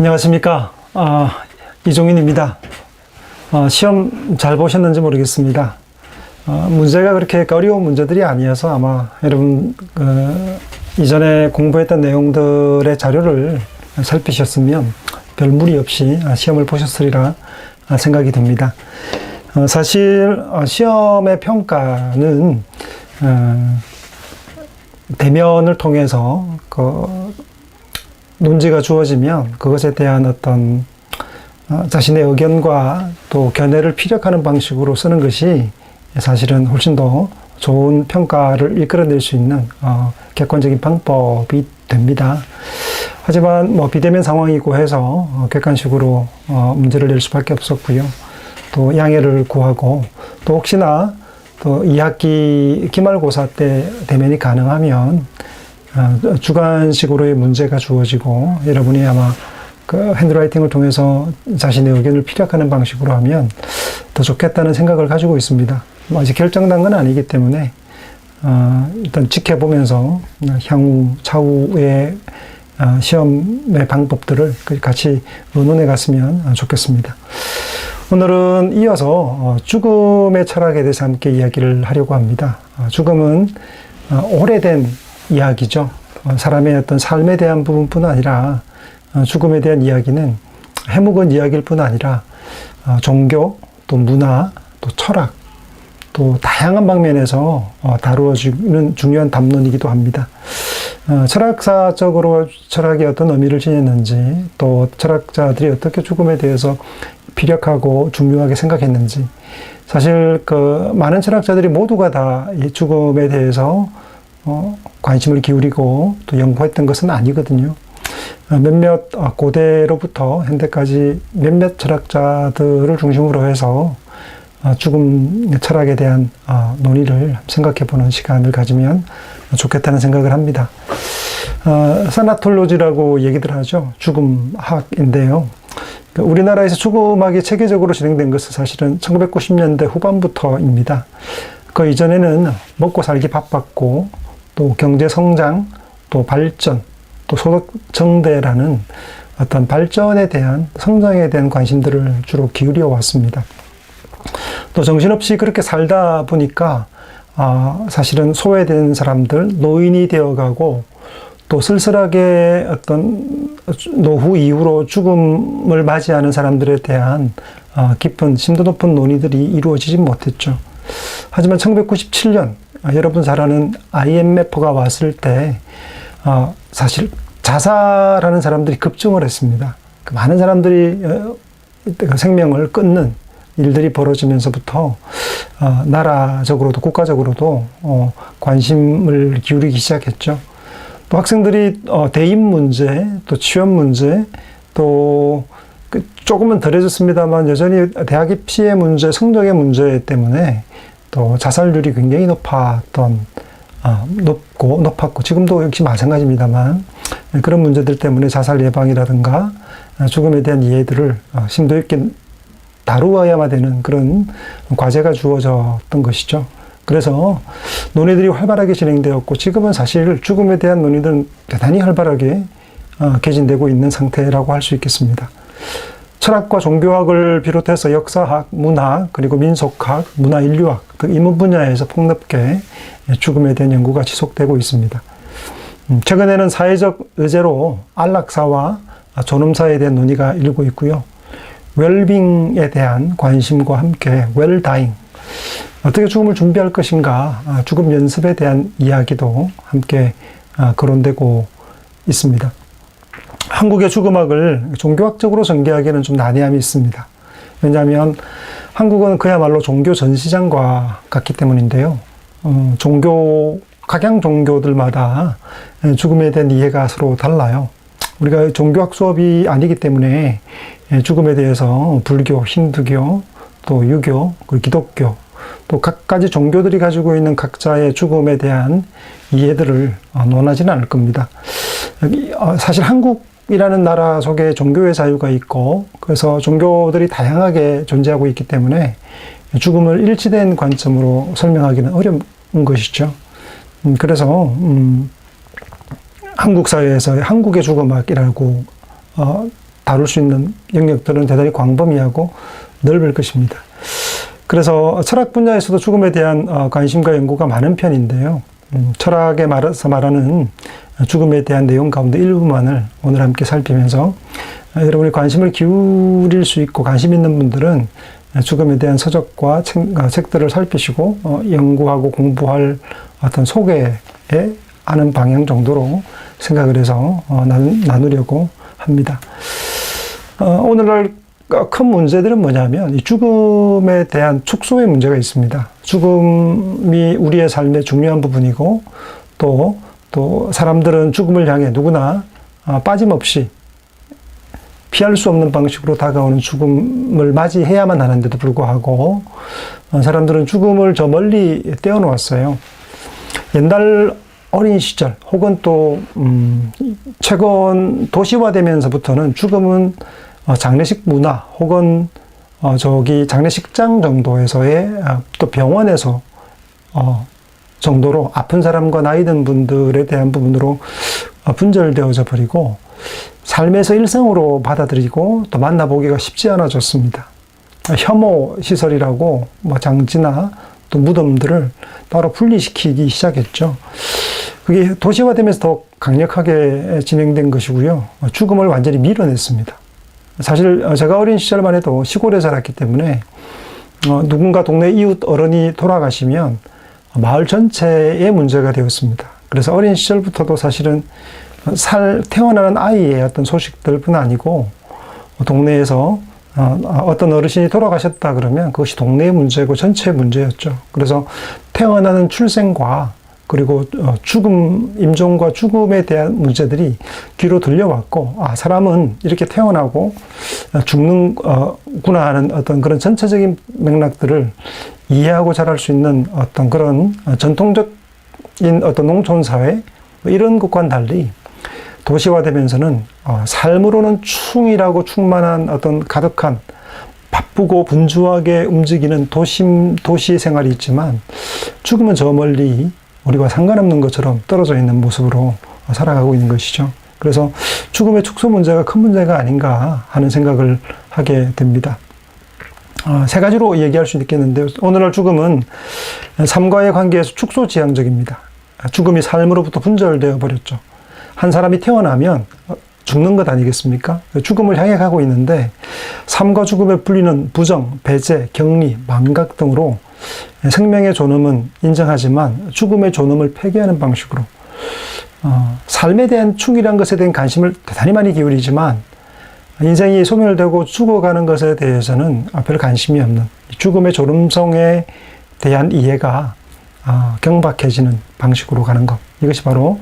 안녕하십니까. 이종인입니다. 시험 잘 보셨는지 모르겠습니다. 문제가 그렇게 어려운 문제들이 아니어서 아마 여러분 이전에 공부했던 내용들의 자료를 살피셨으면 별 무리 없이 시험을 보셨으리라 생각이 듭니다. 사실 시험의 평가는 대면을 통해서 논지가 주어지면 그것에 대한 어떤 자신의 의견과 또 견해를 피력하는 방식으로 쓰는 것이 사실은 훨씬 더 좋은 평가를 이끌어낼 수 있는 객관적인 방법이 됩니다. 하지만 비대면 상황이고 해서 객관식으로 문제를 낼 수밖에 없었고요. 또 양해를 구하고 또 혹시나 또 2학기 기말고사 때 대면이 가능하면 주관식으로의 문제가 주어지고 여러분이 아마 그 핸드라이팅을 통해서 자신의 의견을 피력하는 방식으로 하면 더 좋겠다는 생각을 가지고 있습니다. 아직 결정난 건 아니기 때문에 일단 지켜보면서 차후의 시험의 방법들을 같이 의논해 갔으면 좋겠습니다. 오늘은 이어서 죽음의 철학에 대해서 함께 이야기를 하려고 합니다. 죽음은 오래된 이야기죠. 사람의 어떤 삶에 대한 부분뿐 아니라 죽음에 대한 이야기는 해묵은 이야기일 뿐 아니라 종교, 또 문화, 또 철학, 또 다양한 방면에서 다루어지는 중요한 담론이기도 합니다. 철학사적으로 철학이 어떤 의미를 지녔는지, 또 철학자들이 어떻게 죽음에 대해서 피력하고 중요하게 생각했는지, 사실 많은 철학자들이 모두가 다 이 죽음에 대해서 관심을 기울이고 또 연구했던 것은 아니거든요. 몇몇 고대로부터 현대까지 몇몇 철학자들을 중심으로 해서 죽음 철학에 대한 논의를 생각해보는 시간을 가지면 좋겠다는 생각을 합니다. 사나톨로지라고 얘기들 하죠. 죽음학인데요. 우리나라에서 죽음학이 체계적으로 진행된 것은 사실은 1990년대 후반부터입니다. 그 이전에는 먹고 살기 바빴고 또 경제 성장, 또 발전, 또 소득 증대라는 어떤 발전에 대한 성장에 대한 관심들을 주로 기울여 왔습니다. 또 정신없이 그렇게 살다 보니까 사실은 소외된 사람들, 노인이 되어가고 또 쓸쓸하게 어떤 노후 이후로 죽음을 맞이하는 사람들에 대한 깊은 심도 높은 논의들이 이루어지지 못했죠. 하지만 1997년 여러분 잘 아는 IMF가 왔을 때 사실 자살하는 사람들이 급증을 했습니다. 많은 사람들이 생명을 끊는 일들이 벌어지면서부터 나라적으로도 국가적으로도 관심을 기울이기 시작했죠. 또 학생들이 대입 문제, 또 취업 문제, 또 조금은 덜해졌습니다만 여전히 대학 입시의 문제, 성적의 문제 때문에 또 자살률이 굉장히 높았고 지금도 역시 마찬가지입니다만 그런 문제들 때문에 자살 예방이라든가 죽음에 대한 이해들을 심도 있게 다루어야만 되는 그런 과제가 주어졌던 것이죠. 그래서 논의들이 활발하게 진행되었고 지금은 사실 죽음에 대한 논의들은 대단히 활발하게 개진되고 있는 상태라고 할 수 있겠습니다. 철학과 종교학을 비롯해서 역사학, 문학, 그리고 민속학, 문화인류학 등 이문 분야에서 폭넓게 죽음에 대한 연구가 지속되고 있습니다. 최근에는 사회적 의제로 안락사와 존엄사에 대한 논의가 일고 있고요. 웰빙에 대한 관심과 함께 웰다잉, 어떻게 죽음을 준비할 것인가, 죽음 연습에 대한 이야기도 함께 거론되고 있습니다. 한국의 죽음학을 종교학적으로 전개하기에는 좀 난해함이 있습니다. 왜냐하면 한국은 그야말로 종교 전시장과 같기 때문인데요. 각양 종교들마다 죽음에 대한 이해가 서로 달라요. 우리가 종교학 수업이 아니기 때문에 죽음에 대해서 불교, 힌두교, 또 유교, 그리고 기독교, 또 각가지 종교들이 가지고 있는 각자의 죽음에 대한 이해들을 논하지는 않을 겁니다. 사실 한국이라는 나라 속에 종교의 자유가 있고 그래서 종교들이 다양하게 존재하고 있기 때문에 죽음을 일치된 관점으로 설명하기는 어려운 것이죠. 그래서 한국 사회에서 한국의 죽음학이라고 다룰 수 있는 영역들은 대단히 광범위하고 넓을 것입니다. 그래서 철학 분야에서도 죽음에 대한 관심과 연구가 많은 편인데요. 철학에 말하는 죽음에 대한 내용 가운데 일부만을 오늘 함께 살피면서 여러분이 관심을 기울일 수 있고 관심 있는 분들은 죽음에 대한 서적과 책들을 살피시고 연구하고 공부할 어떤 소개에 아는 방향 정도로 생각을 해서 나누려고 합니다. 오늘날 큰 문제들은 뭐냐면 이 죽음에 대한 축소의 문제가 있습니다. 죽음이 우리의 삶의 중요한 부분이고 또 사람들은 죽음을 향해 누구나 빠짐없이 피할 수 없는 방식으로 다가오는 죽음을 맞이해야만 하는데도 불구하고 사람들은 죽음을 저 멀리 떼어놓았어요. 옛날 어린 시절 혹은 또 최근 도시화되면서부터는 죽음은 장례식 문화 혹은 장례식장 정도에서의 또 병원에서 정도로 아픈 사람과 나이 든 분들에 대한 부분으로 분절되어져 버리고 삶에서 일상으로 받아들이고 또 만나보기가 쉽지 않아졌습니다. 혐오 시설이라고 장지나 또 무덤들을 따로 분리시키기 시작했죠. 그게 도시화되면서 더 강력하게 진행된 것이고요. 죽음을 완전히 밀어냈습니다. 사실 제가 어린 시절만 해도 시골에 자랐기 때문에 누군가 동네 이웃 어른이 돌아가시면 마을 전체의 문제가 되었습니다. 그래서 어린 시절부터도 사실은 태어나는 아이의 어떤 소식들뿐 아니고 동네에서 어떤 어르신이 돌아가셨다 그러면 그것이 동네의 문제고 전체의 문제였죠. 그래서 태어나는 출생과 그리고 죽음, 임종과 죽음에 대한 문제들이 귀로 들려왔고, 사람은 이렇게 태어나고 죽는구나 하는 어떤 그런 전체적인 맥락들을 이해하고 자랄 수 있는 어떤 그런 전통적인 어떤 농촌사회, 이런 것과는 달리 도시화되면서는 삶으로는 충실하고 충만한 어떤 가득한 바쁘고 분주하게 움직이는 도시 생활이 있지만 죽음은 저 멀리 우리와 상관없는 것처럼 떨어져 있는 모습으로 살아가고 있는 것이죠. 그래서 죽음의 축소 문제가 큰 문제가 아닌가 하는 생각을 하게 됩니다. 세 가지로 얘기할 수 있겠는데요. 오늘날 죽음은 삶과의 관계에서 축소지향적입니다. 죽음이 삶으로부터 분절되어 버렸죠. 한 사람이 태어나면 죽는 것 아니겠습니까? 죽음을 향해 가고 있는데 삶과 죽음에 불리는 부정, 배제, 격리, 망각 등으로 생명의 존엄은 인정하지만 죽음의 존엄을 폐기하는 방식으로 삶에 대한 충실한 것에 대한 관심을 대단히 많이 기울이지만 인생이 소멸되고 죽어가는 것에 대해서는 별 관심이 없는 죽음의 존엄성에 대한 이해가 경박해지는 방식으로 가는 것, 이것이 바로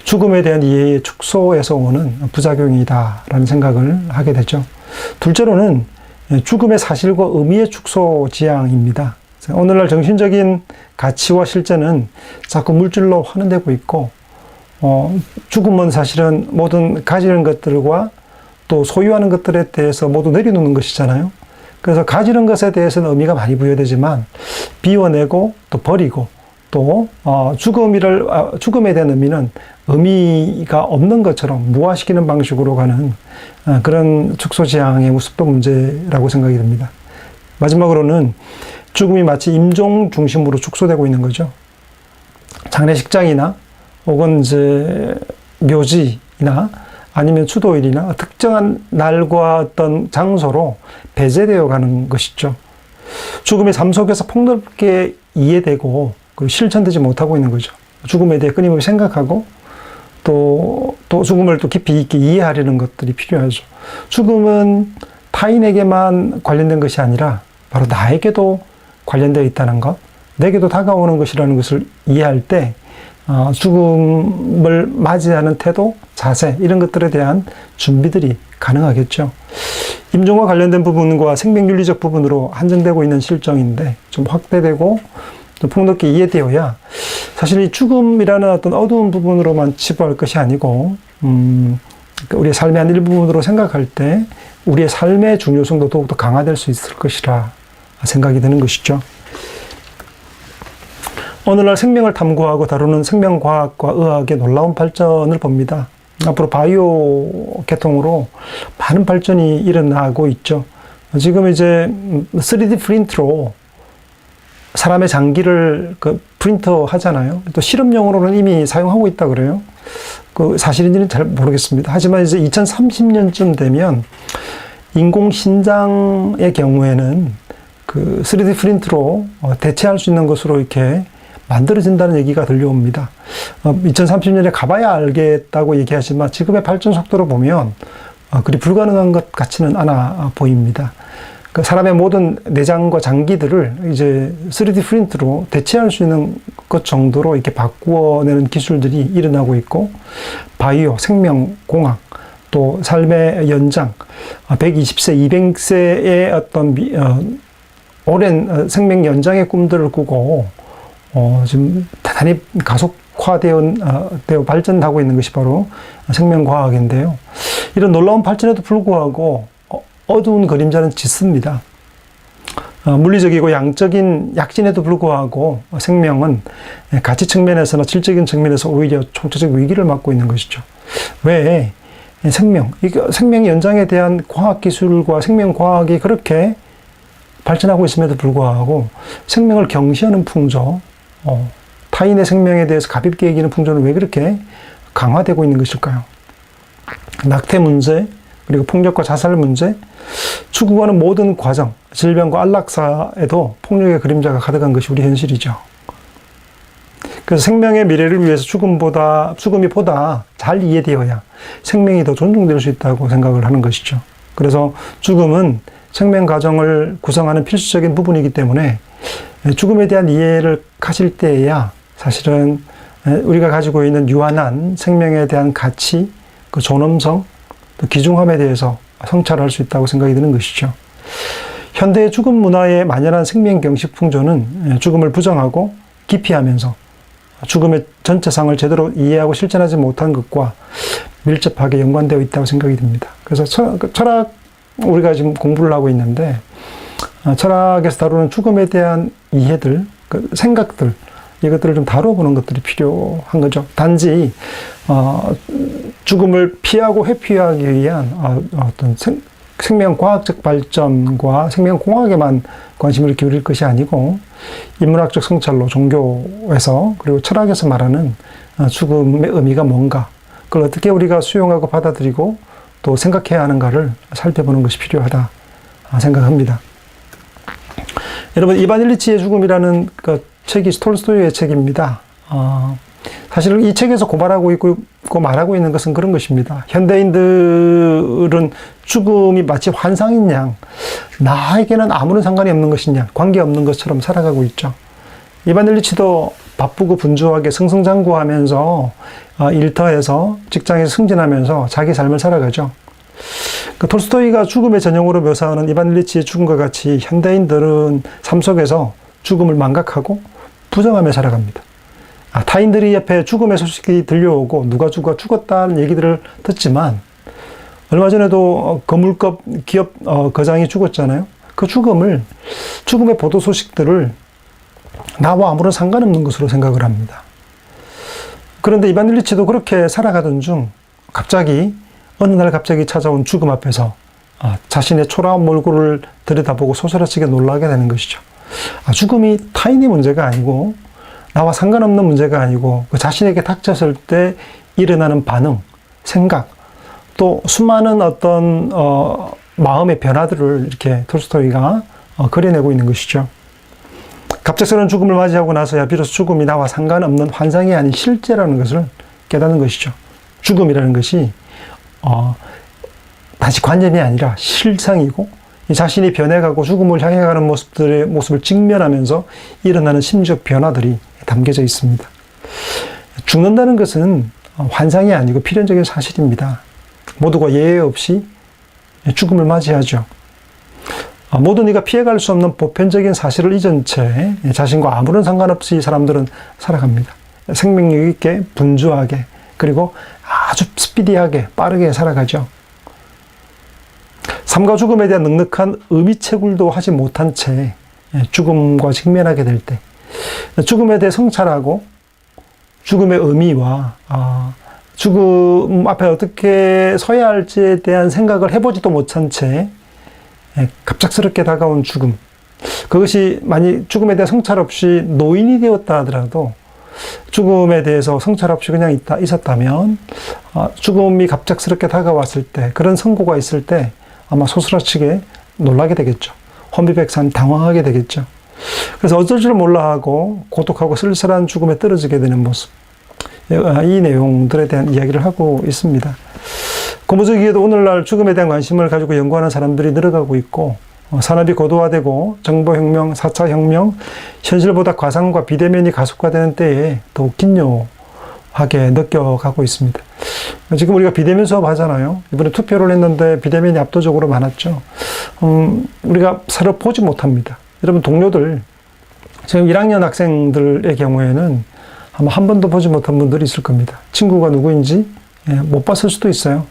죽음에 대한 이해의 축소에서 오는 부작용이다라는 생각을 하게 되죠. 둘째로는 죽음의 사실과 의미의 축소 지향입니다. 오늘날 정신적인 가치와 실제는 자꾸 물질로 환원되고 있고, 죽음은 사실은 모든 가지는 것들과 또 소유하는 것들에 대해서 모두 내려놓는 것이잖아요. 그래서 가지는 것에 대해서는 의미가 많이 부여되지만 비워내고 또 버리고 또 죽음에 대한 의미는 의미가 없는 것처럼 무화시키는 방식으로 가는 그런 축소지향의 모습도 문제라고 생각이 듭니다. 마지막으로는 죽음이 마치 임종 중심으로 축소되고 있는 거죠. 장례식장이나 혹은 이제 묘지나 아니면 추도일이나 특정한 날과 어떤 장소로 배제되어 가는 것이죠. 죽음이 삶 속에서 폭넓게 이해되고 그리고 실천되지 못하고 있는 거죠. 죽음에 대해 끊임없이 생각하고 또 죽음을 또 깊이 있게 이해하려는 것들이 필요하죠. 죽음은 타인에게만 관련된 것이 아니라 바로 나에게도 관련되어 있다는 것, 내게도 다가오는 것이라는 것을 이해할 때 죽음을 맞이하는 태도, 자세, 이런 것들에 대한 준비들이 가능하겠죠. 임종과 관련된 부분과 생명윤리적 부분으로 한정되고 있는 실정인데 좀 확대되고 또 폭넓게 이해되어야 사실 이 죽음이라는 어떤 어두운 부분으로만 치부할 것이 아니고 우리의 삶의 한 일부분으로 생각할 때 우리의 삶의 중요성도 더욱더 강화될 수 있을 것이라 생각이 드는 것이죠. 오늘날 생명을 탐구하고 다루는 생명과학과 의학의 놀라운 발전을 봅니다. 앞으로 바이오 계통으로 많은 발전이 일어나고 있죠. 지금 이제 3D 프린트로 사람의 장기를 프린터 하잖아요. 또 실험용으로는 이미 사용하고 있다 그래요. 사실인지는 잘 모르겠습니다. 하지만 이제 2030년쯤 되면 인공신장의 경우에는 3D 프린트로 대체할 수 있는 것으로 이렇게 만들어진다는 얘기가 들려옵니다. 2030년에 가봐야 알겠다고 얘기하지만 지금의 발전 속도로 보면 그리 불가능한 것 같지는 않아 보입니다. 사람의 모든 내장과 장기들을 이제 3D 프린트로 대체할 수 있는 것 정도로 이렇게 바꾸어내는 기술들이 일어나고 있고, 바이오, 생명공학, 또 삶의 연장, 120세, 200세의 어떤 오랜 생명 연장의 꿈들을 꾸고, 지금 대단히 가속화되어 발전하고 있는 것이 바로 생명과학인데요. 이런 놀라운 발전에도 불구하고 어두운 그림자는 짙습니다. 물리적이고 양적인 약진에도 불구하고 생명은 가치 측면에서나 질적인 측면에서 오히려 총체적 위기를 맞고 있는 것이죠. 왜? 생명 연장에 대한 과학기술과 생명과학이 그렇게 발전하고 있음에도 불구하고 생명을 경시하는 풍조, 타인의 생명에 대해서 가볍게 여기는 풍조는 왜 그렇게 강화되고 있는 것일까요? 낙태 문제, 그리고 폭력과 자살 문제, 추구하는 모든 과정, 질병과 안락사에도 폭력의 그림자가 가득한 것이 우리 현실이죠. 그래서 생명의 미래를 위해서 죽음이 보다 잘 이해되어야 생명이 더 존중될 수 있다고 생각을 하는 것이죠. 그래서 죽음은 생명 과정을 구성하는 필수적인 부분이기 때문에 죽음에 대한 이해를 가질 때에야 사실은 우리가 가지고 있는 유한한 생명에 대한 가치, 그 존엄성, 또 귀중함에 대해서 성찰할 수 있다고 생각이 드는 것이죠. 현대의 죽음 문화에 만연한 생명 경식 풍조는 죽음을 부정하고 기피하면서 죽음의 전체상을 제대로 이해하고 실천하지 못한 것과 밀접하게 연관되어 있다고 생각이 듭니다. 그래서 철학, 우리가 지금 공부를 하고 있는데 철학에서 다루는 죽음에 대한 이해들, 생각들, 이것들을 좀 다뤄보는 것들이 필요한 거죠. 단지 죽음을 피하고 회피하기 위한 어떤 생명과학적 발전과 생명공학에만 관심을 기울일 것이 아니고 인문학적 성찰로 종교에서 그리고 철학에서 말하는 죽음의 의미가 뭔가, 그걸 어떻게 우리가 수용하고 받아들이고 또 생각해야 하는가를 살펴보는 것이 필요하다 생각합니다. 여러분, 이반 일리치의 죽음이라는 책이 톨스토이의 책입니다. 사실 이 책에서 고발하고 있고 말하고 있는 것은 그런 것입니다. 현대인들은 죽음이 마치 환상인 양, 나에게는 아무런 상관이 없는 것이냐, 관계없는 것처럼 살아가고 있죠. 이반 일리치도 바쁘고 분주하게 승승장구하면서 일터에서 직장에서 승진하면서 자기 삶을 살아가죠. 톨스토이가 죽음의 전형으로 묘사하는 이반 일리치의 죽음과 같이 현대인들은 삶 속에서 죽음을 망각하고 부정하며 살아갑니다. 타인들이 옆에 죽음의 소식이 들려오고 누가 죽었다는 얘기들을 듣지만 얼마 전에도 거물급 기업 거장이 죽었잖아요. 그 죽음의 보도 소식들을 나와 아무런 상관없는 것으로 생각을 합니다. 그런데 이반 일리치도 그렇게 살아가던 중 어느 날 갑자기 찾아온 죽음 앞에서 자신의 초라한 몰골을 들여다보고 소스라치게 놀라게 되는 것이죠. 죽음이 타인의 문제가 아니고 나와 상관없는 문제가 아니고 그 자신에게 닥쳤을 때 일어나는 반응, 생각, 또 수많은 어떤 마음의 변화들을 이렇게 톨스토이가 그려내고 있는 것이죠. 갑작스러운 죽음을 맞이하고 나서야 비로소 죽음이 나와 상관없는 환상이 아닌 실제라는 것을 깨닫는 것이죠. 죽음이라는 것이 다시 관념이 아니라 실상이고 자신이 변해가고 죽음을 향해 가는 모습을 직면하면서 일어나는 심리적 변화들이 담겨져 있습니다. 죽는다는 것은 환상이 아니고 필연적인 사실입니다. 모두가 예외 없이 죽음을 맞이하죠. 모든 이가 피해갈 수 없는 보편적인 사실을 잊은 채 자신과 아무런 상관없이 사람들은 살아갑니다. 생명력 있게, 분주하게, 그리고 아주 스피디하게, 빠르게 살아가죠. 삶과 죽음에 대한 넉넉한 의미채굴도 하지 못한 채 죽음과 직면하게 될 때, 죽음에 대해 성찰하고 죽음의 의미와 죽음 앞에 어떻게 서야 할지에 대한 생각을 해보지도 못한 채 갑작스럽게 다가온 죽음. 그것이 만약 죽음에 대한 성찰 없이 노인이 되었다 하더라도 죽음에 대해서 성찰 없이 그냥 있었다면 죽음이 갑작스럽게 다가왔을 때, 그런 선고가 있을 때 아마 소스라치게 놀라게 되겠죠. 혼비백산 당황하게 되겠죠. 그래서 어쩔 줄 몰라 하고 고독하고 쓸쓸한 죽음에 떨어지게 되는 모습. 이 내용들에 대한 이야기를 하고 있습니다. 고무적이게도 오늘날 죽음에 대한 관심을 가지고 연구하는 사람들이 늘어가고 있고, 산업이 고도화되고 정보혁명, 4차 혁명, 현실보다 과상과 비대면이 가속화되는 때에 더욱 긴요하게 느껴가고 있습니다. 지금 우리가 비대면 수업 하잖아요. 이번에 투표를 했는데 비대면이 압도적으로 많았죠. 우리가 서로 보지 못합니다. 여러분, 동료들, 지금 1학년 학생들의 경우에는 아마 한 번도 보지 못한 분들이 있을 겁니다. 친구가 누구인지 못 봤을 수도 있어요.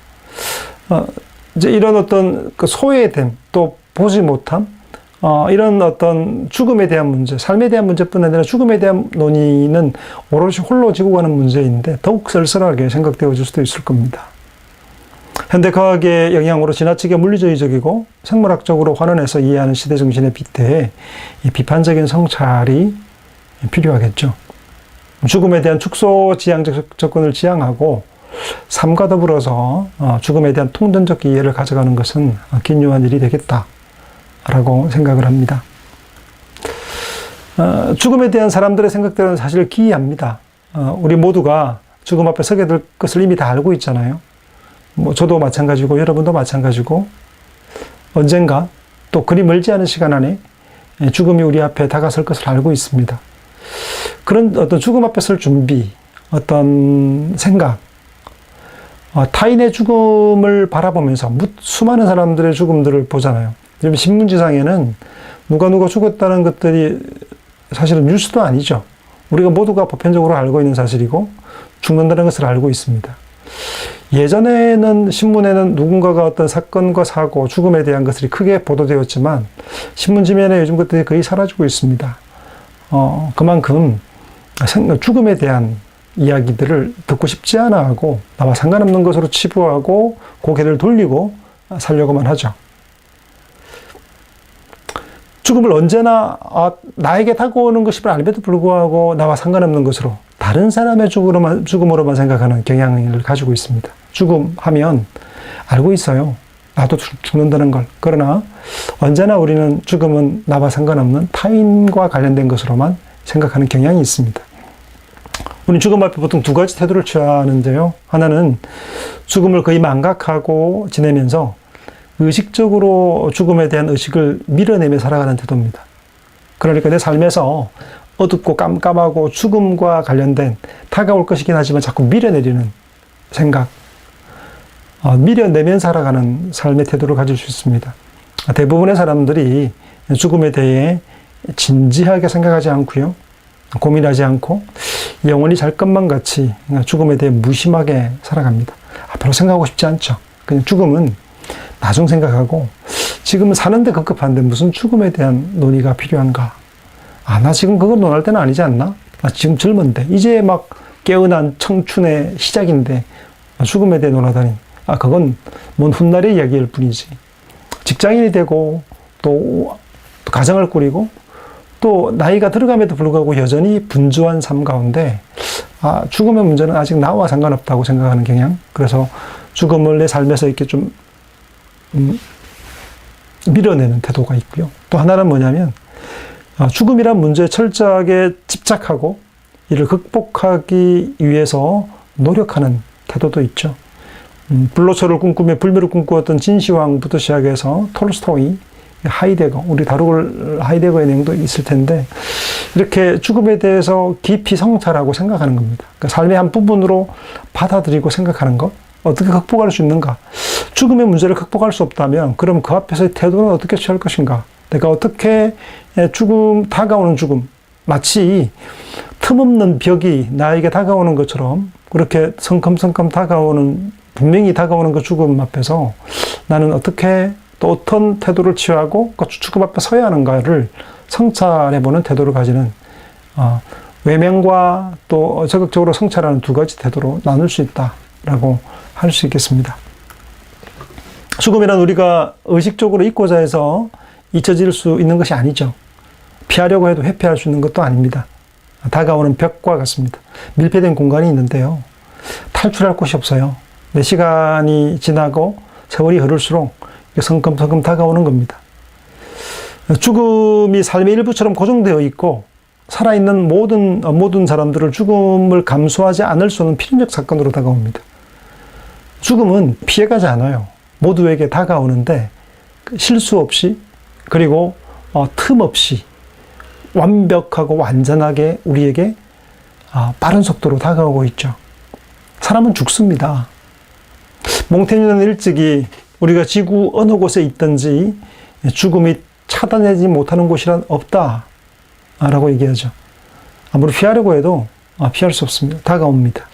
이제 이런 어떤 그 소외됨, 또 보지 못함, 이런 어떤 죽음에 대한 문제, 삶에 대한 문제뿐 아니라 죽음에 대한 논의는 오롯이 홀로 지고 가는 문제인데 더욱 쓸쓸하게 생각되어질 수도 있을 겁니다. 현대과학의 영향으로 지나치게 물리주의적이고 생물학적으로 환원해서 이해하는 시대 정신에 빗대해 이 비판적인 성찰이 필요하겠죠. 죽음에 대한 축소지향적 접근을 지향하고 삶과 더불어서 죽음에 대한 통전적 이해를 가져가는 것은 긴요한 일이 되겠다라고 생각을 합니다. 죽음에 대한 사람들의 생각들은 사실 기이합니다. 우리 모두가 죽음 앞에 서게 될 것을 이미 다 알고 있잖아요. 저도 마찬가지고 여러분도 마찬가지고 언젠가 또 그리 멀지 않은 시간 안에 죽음이 우리 앞에 다가설 것을 알고 있습니다. 그런 어떤 죽음 앞에 설 준비, 어떤 생각, 타인의 죽음을 바라보면서 수많은 사람들의 죽음들을 보잖아요. 지금 신문지상에는 누가 죽었다는 것들이 사실은 뉴스도 아니죠. 우리가 모두가 보편적으로 알고 있는 사실이고 죽는다는 것을 알고 있습니다. 예전에는 신문에는 누군가가 어떤 사건과 사고, 죽음에 대한 것들이 크게 보도되었지만 신문지면에 요즘 것들이 거의 사라지고 있습니다. 그만큼 죽음에 대한 이야기들을 듣고 싶지 않아 하고 나와 상관없는 것으로 치부하고 고개를 돌리고 살려고만 하죠. 죽음을 언제나 나에게 다가오는 것임을 알면도 불구하고 나와 상관없는 것으로 다른 사람의 죽음으로만 생각하는 경향을 가지고 있습니다. 죽음하면 알고 있어요. 나도 죽는다는 걸. 그러나 언제나 우리는 죽음은 나와 상관없는 타인과 관련된 것으로만 생각하는 경향이 있습니다. 우리 죽음 앞에 보통 두 가지 태도를 취하는데요. 하나는 죽음을 거의 망각하고 지내면서 의식적으로 죽음에 대한 의식을 밀어내며 살아가는 태도입니다. 그러니까 내 삶에서 어둡고 깜깜하고 죽음과 관련된 다가올 것이긴 하지만 자꾸 밀어내리는 생각, 밀어내면 살아가는 삶의 태도를 가질 수 있습니다. 대부분의 사람들이 죽음에 대해 진지하게 생각하지 않고요. 고민하지 않고 영원히 잘 것만 같이 죽음에 대해 무심하게 살아갑니다. 별로 생각하고 싶지 않죠. 그냥 죽음은 나중 생각하고 지금은 사는데 급급한데 무슨 죽음에 대한 논의가 필요한가? 나 지금 그걸 논할 때는 아니지 않나? 나 지금 젊은데 이제 막 깨어난 청춘의 시작인데 죽음에 대해 논하다니. 그건 뭔 훗날의 이야기일 뿐이지. 직장인이 되고 또 가정을 꾸리고 또 나이가 들어감에도 불구하고 여전히 분주한 삶 가운데 죽음의 문제는 아직 나와 상관없다고 생각하는 경향. 그래서 죽음을 내 삶에서 이렇게 좀 밀어내는 태도가 있고요. 또 하나는 뭐냐면 죽음이란 문제에 철저하게 집착하고 이를 극복하기 위해서 노력하는 태도도 있죠. 불로초를 꿈꾸며 불멸을 꿈꾸었던 진시황부터 시작해서 톨스토이, 하이데거, 우리 다루글 하이데거의 내용도 있을 텐데 이렇게 죽음에 대해서 깊이 성찰하고 생각하는 겁니다. 그러니까 삶의 한 부분으로 받아들이고 생각하는 것. 어떻게 극복할 수 있는가? 죽음의 문제를 극복할 수 없다면 그럼 그 앞에서의 태도는 어떻게 취할 것인가? 내가 어떻게 다가오는 죽음, 마치 틈없는 벽이 나에게 다가오는 것처럼 그렇게 성큼성큼 분명히 다가오는 그 죽음 앞에서 나는 어떻게 또 어떤 태도를 취하고 그 죽음 앞에 서야 하는가를 성찰해보는 태도를 가지는 외면과 또 적극적으로 성찰하는 두 가지 태도로 나눌 수 있다. 라고 할 수 있겠습니다. 죽음이란 우리가 의식적으로 잊고자 해서 잊혀질 수 있는 것이 아니죠. 피하려고 해도 회피할 수 있는 것도 아닙니다. 다가오는 벽과 같습니다. 밀폐된 공간이 있는데요. 탈출할 곳이 없어요. 내 시간이 지나고 세월이 흐를수록 성큼성큼 다가오는 겁니다. 죽음이 삶의 일부처럼 고정되어 있고 살아있는 모든 사람들을 죽음을 감수하지 않을 수 없는 필연적 사건으로 다가옵니다. 죽음은 피해가지 않아요. 모두에게 다가오는데 실수 없이 그리고 틈 없이 완벽하고 완전하게 우리에게 빠른 속도로 다가오고 있죠. 사람은 죽습니다. 몽테뉴는 일찍이 우리가 지구 어느 곳에 있든지 죽음이 차단하지 못하는 곳이란 없다 라고 얘기하죠. 아무리 피하려고 해도 피할 수 없습니다. 다가옵니다.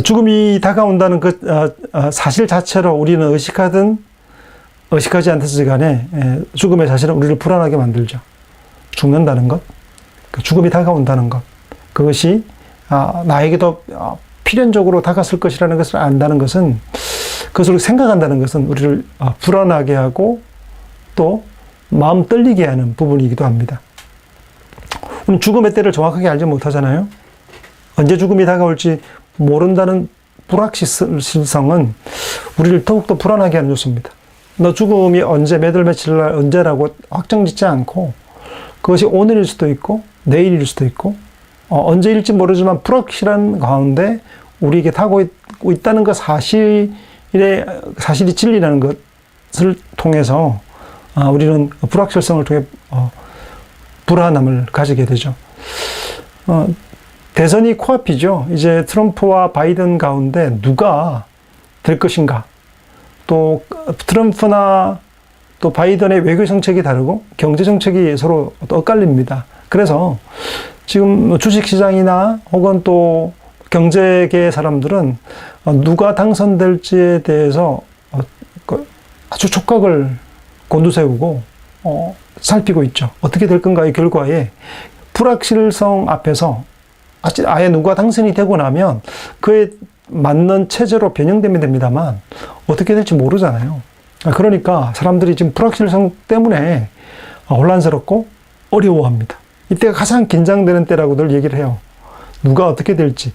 죽음이 다가온다는 그 사실 자체로 우리는 의식하지 않든지 간에 죽음의 사실은 우리를 불안하게 만들죠. 죽는다는 것, 죽음이 다가온다는 것, 그것이 나에게도 필연적으로 다가설 것이라는 것을 안다는 것은, 그것을 생각한다는 것은 우리를 불안하게 하고 또 마음 떨리게 하는 부분이기도 합니다. 우리는 죽음의 때를 정확하게 알지 못하잖아요. 언제 죽음이 다가올지 모른다는 불확실성은 우리를 더욱더 불안하게 하는 요소입니다. 너 죽음이 언제, 몇 월, 며칠 날 언제라고 확정짓지 않고 그것이 오늘일 수도 있고 내일일 수도 있고 언제일지 모르지만 불확실한 가운데 우리에게 다가오고 있다는 것 사실이 진리라는 것을 통해서 우리는 불확실성을 통해 불안함을 가지게 되죠. 대선이 코앞이죠. 이제 트럼프와 바이든 가운데 누가 될 것인가. 또 트럼프나 또 바이든의 외교 정책이 다르고 경제 정책이 서로 엇갈립니다. 그래서 지금 주식시장이나 혹은 또 경제계 사람들은 누가 당선될지에 대해서 아주 촉각을 곤두세우고 살피고 있죠. 어떻게 될 건가의 결과에 불확실성 앞에서 아예 누가 당선이 되고 나면 그에 맞는 체제로 변형되면 됩니다만 어떻게 될지 모르잖아요. 그러니까 사람들이 지금 불확실성 때문에 혼란스럽고 어려워합니다. 이때가 가장 긴장되는 때라고 늘 얘기를 해요. 누가 어떻게 될지.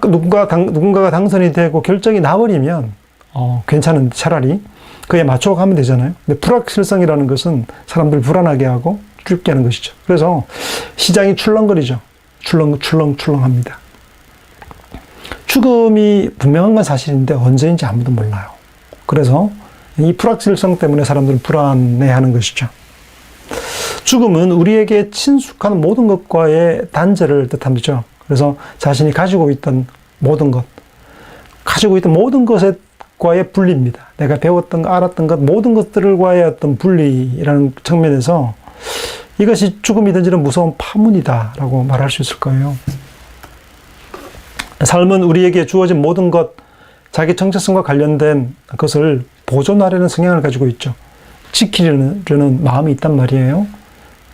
누군가가 당선이 되고 결정이 나버리면 괜찮은데 차라리 그에 맞춰가면 되잖아요. 근데 불확실성이라는 것은 사람들 불안하게 하고 죽게 하는 것이죠. 그래서 시장이 출렁거리죠. 출렁합니다. 죽음이 분명한 건 사실인데 언제인지 아무도 몰라요. 그래서 이 불확실성 때문에 사람들은 불안해하는 것이죠. 죽음은 우리에게 친숙한 모든 것과의 단절을 뜻합니다. 그래서 자신이 가지고 있던 모든 것과의 분리입니다. 내가 배웠던 것, 알았던 것, 모든 것들과의 어떤 분리라는 측면에서 이것이 죽음이든지는 무서운 파문이다라고 말할 수 있을 거예요. 삶은 우리에게 주어진 모든 것, 자기 정체성과 관련된 것을 보존하려는 성향을 가지고 있죠. 지키려는 마음이 있단 말이에요.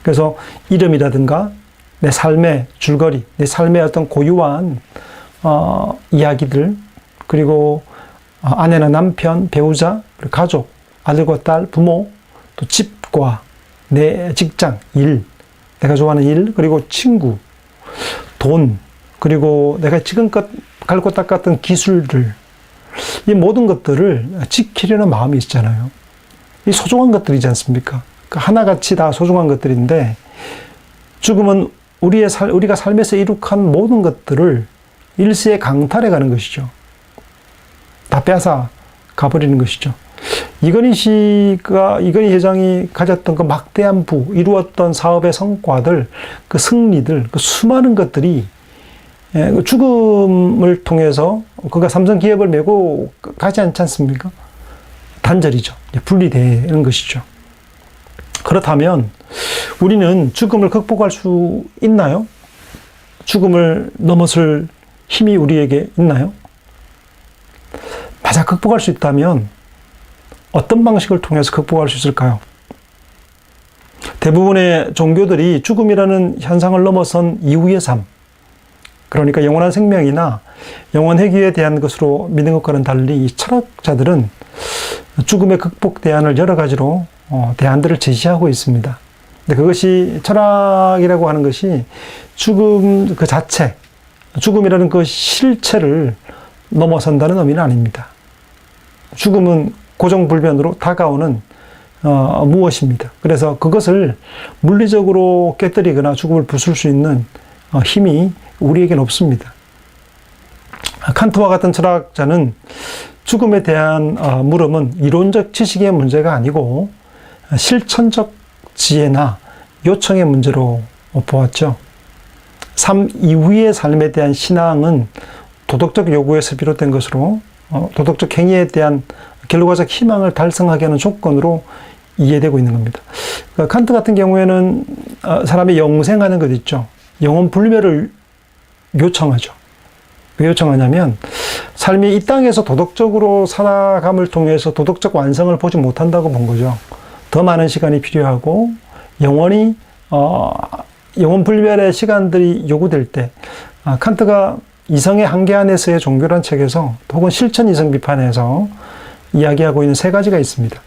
그래서 이름이라든가 내 삶의 줄거리, 내 삶의 어떤 고유한 이야기들, 그리고 아내나 남편, 배우자, 가족, 아들과 딸, 부모, 또 집과 내 직장, 일, 내가 좋아하는 일, 그리고 친구, 돈, 그리고 내가 지금껏 갈고 닦았던 기술들, 이 모든 것들을 지키려는 마음이 있잖아요. 이 소중한 것들이지 않습니까? 하나같이 다 소중한 것들인데 죽음은 우리가 삶에서 이룩한 모든 것들을 일시에 강탈해 가는 것이죠. 다 빼앗아 가버리는 것이죠. 이건희 회장이 가졌던 그 막대한 이루었던 사업의 성과들, 그 승리들, 그 수많은 것들이 죽음을 통해서 그가 삼성 기업을 메고 가지 않지 않습니까? 단절이죠. 분리되는 것이죠. 그렇다면 우리는 죽음을 극복할 수 있나요? 죽음을 넘어설 힘이 우리에게 있나요? 만약 극복할 수 있다면 어떤 방식을 통해서 극복할 수 있을까요? 대부분의 종교들이 죽음이라는 현상을 넘어선 이후의 삶, 그러니까 영원한 생명이나 영원 회귀에 대한 것으로 믿는 것과는 달리 이 철학자들은 죽음의 극복 대안을 여러 가지로 대안들을 제시하고 있습니다. 근데 그것이 철학이라고 하는 것이 죽음 그 자체, 죽음이라는 그 실체를 넘어선다는 의미는 아닙니다. 죽음은 고정불변으로 다가오는 무엇입니다. 그래서 그것을 물리적으로 깨뜨리거나 죽음을 부술 수 있는 힘이 우리에게는 없습니다. 칸트와 같은 철학자는 죽음에 대한 물음은 이론적 지식의 문제가 아니고 실천적 지혜나 요청의 문제로 보았죠. 삶 이후의 삶에 대한 신앙은 도덕적 요구에서 비롯된 것으로 도덕적 행위에 대한 결과적 희망을 달성하게 하는 조건으로 이해되고 있는 겁니다. 그러니까 칸트 같은 경우에는 사람이 영생하는 것 있죠. 영혼 불멸을 요청하죠. 왜 요청하냐면 삶이 이 땅에서 도덕적으로 살아감을 통해서 도덕적 완성을 보지 못한다고 본 거죠. 더 많은 시간이 필요하고 영원히 영혼 불멸의 시간들이 요구될 때 칸트가 이성의 한계 안에서의 종교란 책에서 혹은 실천 이성 비판에서 이야기하고 있는 세 가지가 있습니다.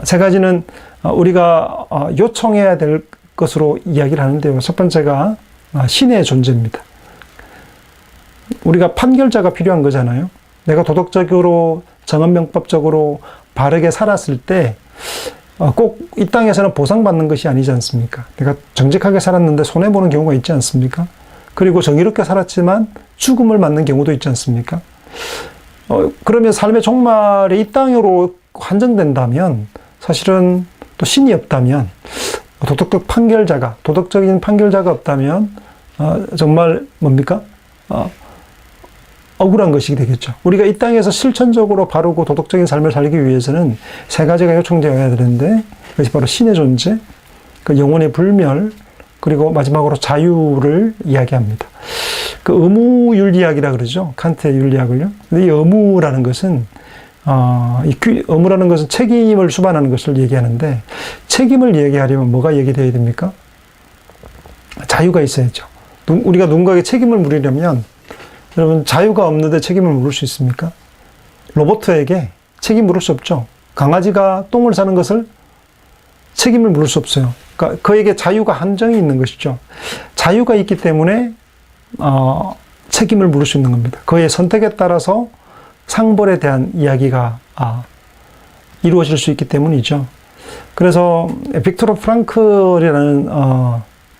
세 가지는 우리가 요청해야 될 것으로 이야기를 하는데요. 첫 번째가 신의 존재입니다. 우리가 판결자가 필요한 거잖아요. 내가 도덕적으로 정언명법적으로 바르게 살았을 때 꼭 이 땅에서는 보상받는 것이 아니지 않습니까? 내가 정직하게 살았는데 손해보는 경우가 있지 않습니까? 그리고 정의롭게 살았지만 죽음을 맞는 경우도 있지 않습니까? 그러면 삶의 종말이 이 땅으로 한정된다면 사실은 또 신이 없다면 도덕적인 판결자가 없다면 정말 뭡니까? 억울한 것이 되겠죠. 우리가 이 땅에서 실천적으로 바르고 도덕적인 삶을 살기 위해서는 세 가지가 요청되어야 되는데 그것이 바로 신의 존재, 그 영혼의 불멸, 그리고 마지막으로 자유를 이야기합니다. 그 의무윤리학이라 그러죠. 칸트의 윤리학을요. 근데 이 의무라는 것은 의무라는 것은 책임을 수반하는 것을 얘기하는데 책임을 얘기하려면 뭐가 얘기되어야 됩니까? 자유가 있어야죠. 우리가 누군가에게 책임을 물으려면 여러분 자유가 없는데 책임을 물을 수 있습니까? 로봇에게 책임 물을 수 없죠. 강아지가 똥을 싸는 것을 책임을 물을 수 없어요. 그러니까 그에게 자유가 한정이 있는 것이죠. 자유가 있기 때문에 책임을 물을 수 있는 겁니다. 그의 선택에 따라서 상벌에 대한 이야기가 이루어질 수 있기 때문이죠. 그래서 빅토르 프랑클이라는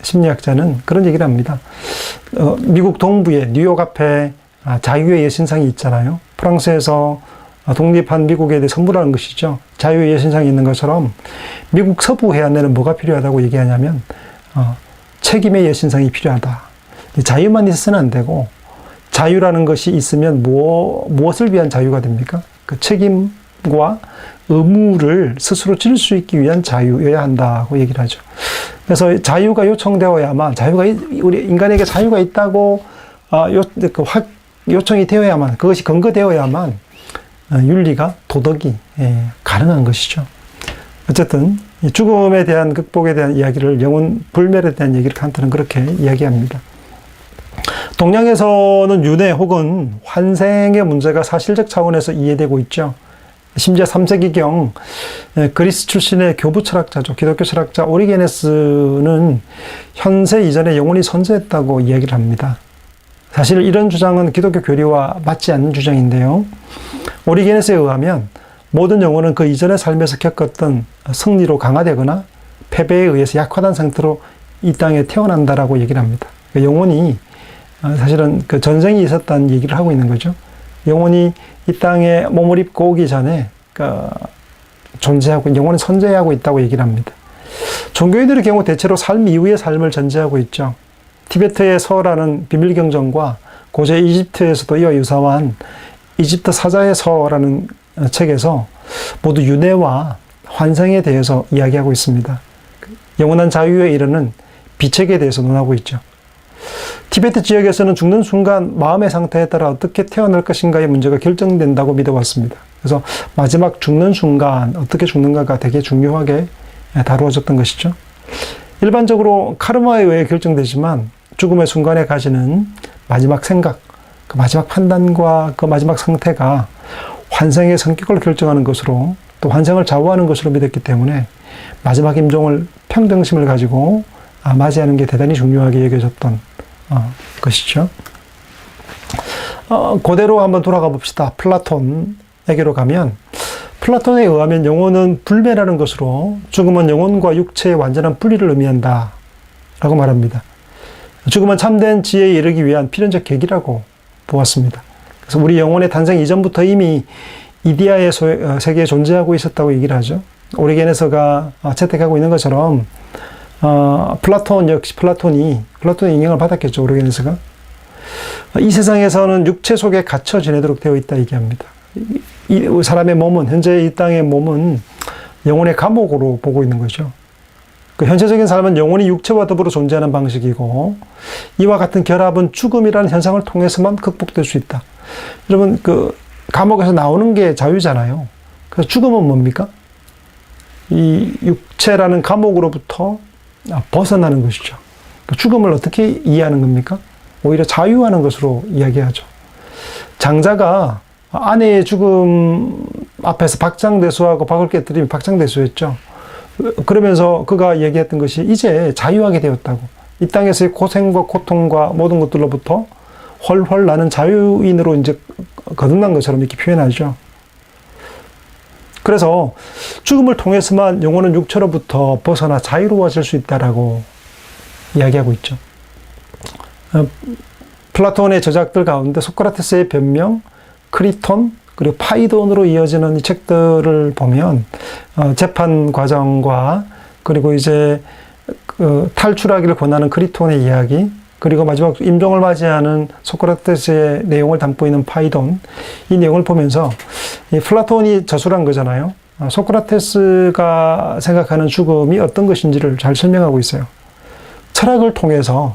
심리학자는 그런 얘기를 합니다. 미국 동부에 뉴욕 앞에 자유의 여신상이 있잖아요. 프랑스에서 독립한 미국에 대해 선물하는 것이죠. 자유의 여신상이 있는 것처럼 미국 서부 해안에는 뭐가 필요하다고 얘기하냐면 책임의 여신상이 필요하다. 자유만 있어서는 안 되고 자유라는 것이 있으면 무엇을 위한 자유가 됩니까? 그 책임과 의무를 스스로 질 수 있기 위한 자유여야 한다고 얘기를 하죠. 그래서 자유가 요청되어야만, 우리 인간에게 자유가 있다고 요청이 되어야만, 그것이 근거되어야만 윤리가, 도덕이 가능한 것이죠. 어쨌든 죽음에 대한 극복에 대한 이야기를, 영혼 불멸에 대한 얘기를 칸트는 그렇게 이야기합니다. 동양에서는 윤회 혹은 환생의 문제가 사실적 차원에서 이해되고 있죠. 심지어 3세기경 그리스 출신의 교부 철학자죠. 기독교 철학자 오리게네스는 현세 이전에 영혼이 선재했다고 이야기를 합니다. 사실 이런 주장은 기독교 교리와 맞지 않는 주장인데요. 오리게네스에 의하면 모든 영혼은 그 이전의 삶에서 겪었던 승리로 강화되거나 패배에 의해서 약화된 상태로 이 땅에 태어난다라고 얘기를 합니다. 영혼이 사실은 그 전생이 있었다는 얘기를 하고 있는 거죠. 영혼이 이 땅에 몸을 입고 오기 전에 존재하고, 영혼이 선재하고 있다고 얘기를 합니다. 종교인들의 경우 대체로 삶 이후의 삶을 전제하고 있죠. 티베트의 서라는 비밀경전과 고대 이집트에서도 이와 유사한 이집트 사자의 서라는 책에서 모두 윤회와 환생에 대해서 이야기하고 있습니다. 영원한 자유에 이르는 비책에 대해서 논하고 있죠. 티베트 지역에서는 죽는 순간 마음의 상태에 따라 어떻게 태어날 것인가의 문제가 결정된다고 믿어왔습니다. 그래서 마지막 죽는 순간 어떻게 죽는가가 되게 중요하게 다루어졌던 것이죠. 일반적으로 카르마에 의해 결정되지만 죽음의 순간에 가지는 마지막 생각, 그 마지막 판단과 그 마지막 상태가 환생의 성격을 결정하는 것으로 또 환생을 좌우하는 것으로 믿었기 때문에 마지막 임종을 평등심을 가지고 맞이하는 게 대단히 중요하게 여겨졌던 것이죠. 그대로 한번 돌아가 봅시다. 플라톤에게로 가면 플라톤에 의하면 영혼은 불멸하는 것으로 죽음은 영혼과 육체의 완전한 분리를 의미한다 라고 말합니다. 죽음은 참된 지혜에 이르기 위한 필연적 계기라고 보았습니다. 그래서 우리 영혼의 탄생 이전부터 이미 이디아의 세계에 존재하고 있었다고 얘기를 하죠. 오리게네스가 채택하고 있는 것처럼 플라톤 역시 플라톤의 영향을 받았겠죠. 오리게네스가. 이 세상에서는 육체 속에 갇혀 지내도록 되어 있다 얘기합니다. 이 사람의 몸은, 현재 이 땅의 몸은 영혼의 감옥으로 보고 있는 거죠. 그 현세적인 삶은 영혼이 육체와 더불어 존재하는 방식이고 이와 같은 결합은 죽음이라는 현상을 통해서만 극복될 수 있다. 여러분, 그 감옥에서 나오는 게 자유잖아요. 그래서 죽음은 뭡니까? 이 육체라는 감옥으로부터 벗어나는 것이죠. 그 죽음을 어떻게 이해하는 겁니까? 오히려 자유하는 것으로 이야기하죠. 장자가 아내의 죽음 앞에서 박장대소하고 박을 깨뜨리면 박장대소했죠. 그러면서 그가 얘기했던 것이 이제 자유하게 되었다고. 이 땅에서의 고생과 고통과 모든 것들로부터 훨훨 나는 자유인으로 이제 거듭난 것처럼 이렇게 표현하죠. 그래서 죽음을 통해서만 영혼은 육체로부터 벗어나 자유로워질 수 있다라고 이야기하고 있죠. 플라톤의 저작들 가운데 소크라테스의 변명, 크리톤, 그리고 파이돈으로 이어지는 이 책들을 보면 재판 과정과 그리고 이제 탈출하기를 권하는 크리톤의 이야기, 그리고 마지막 임종을 맞이하는 소크라테스의 내용을 담고 있는 파이돈, 이 내용을 보면서 이 플라톤이 저술한 거잖아요. 소크라테스가 생각하는 죽음이 어떤 것인지를 잘 설명하고 있어요. 철학을 통해서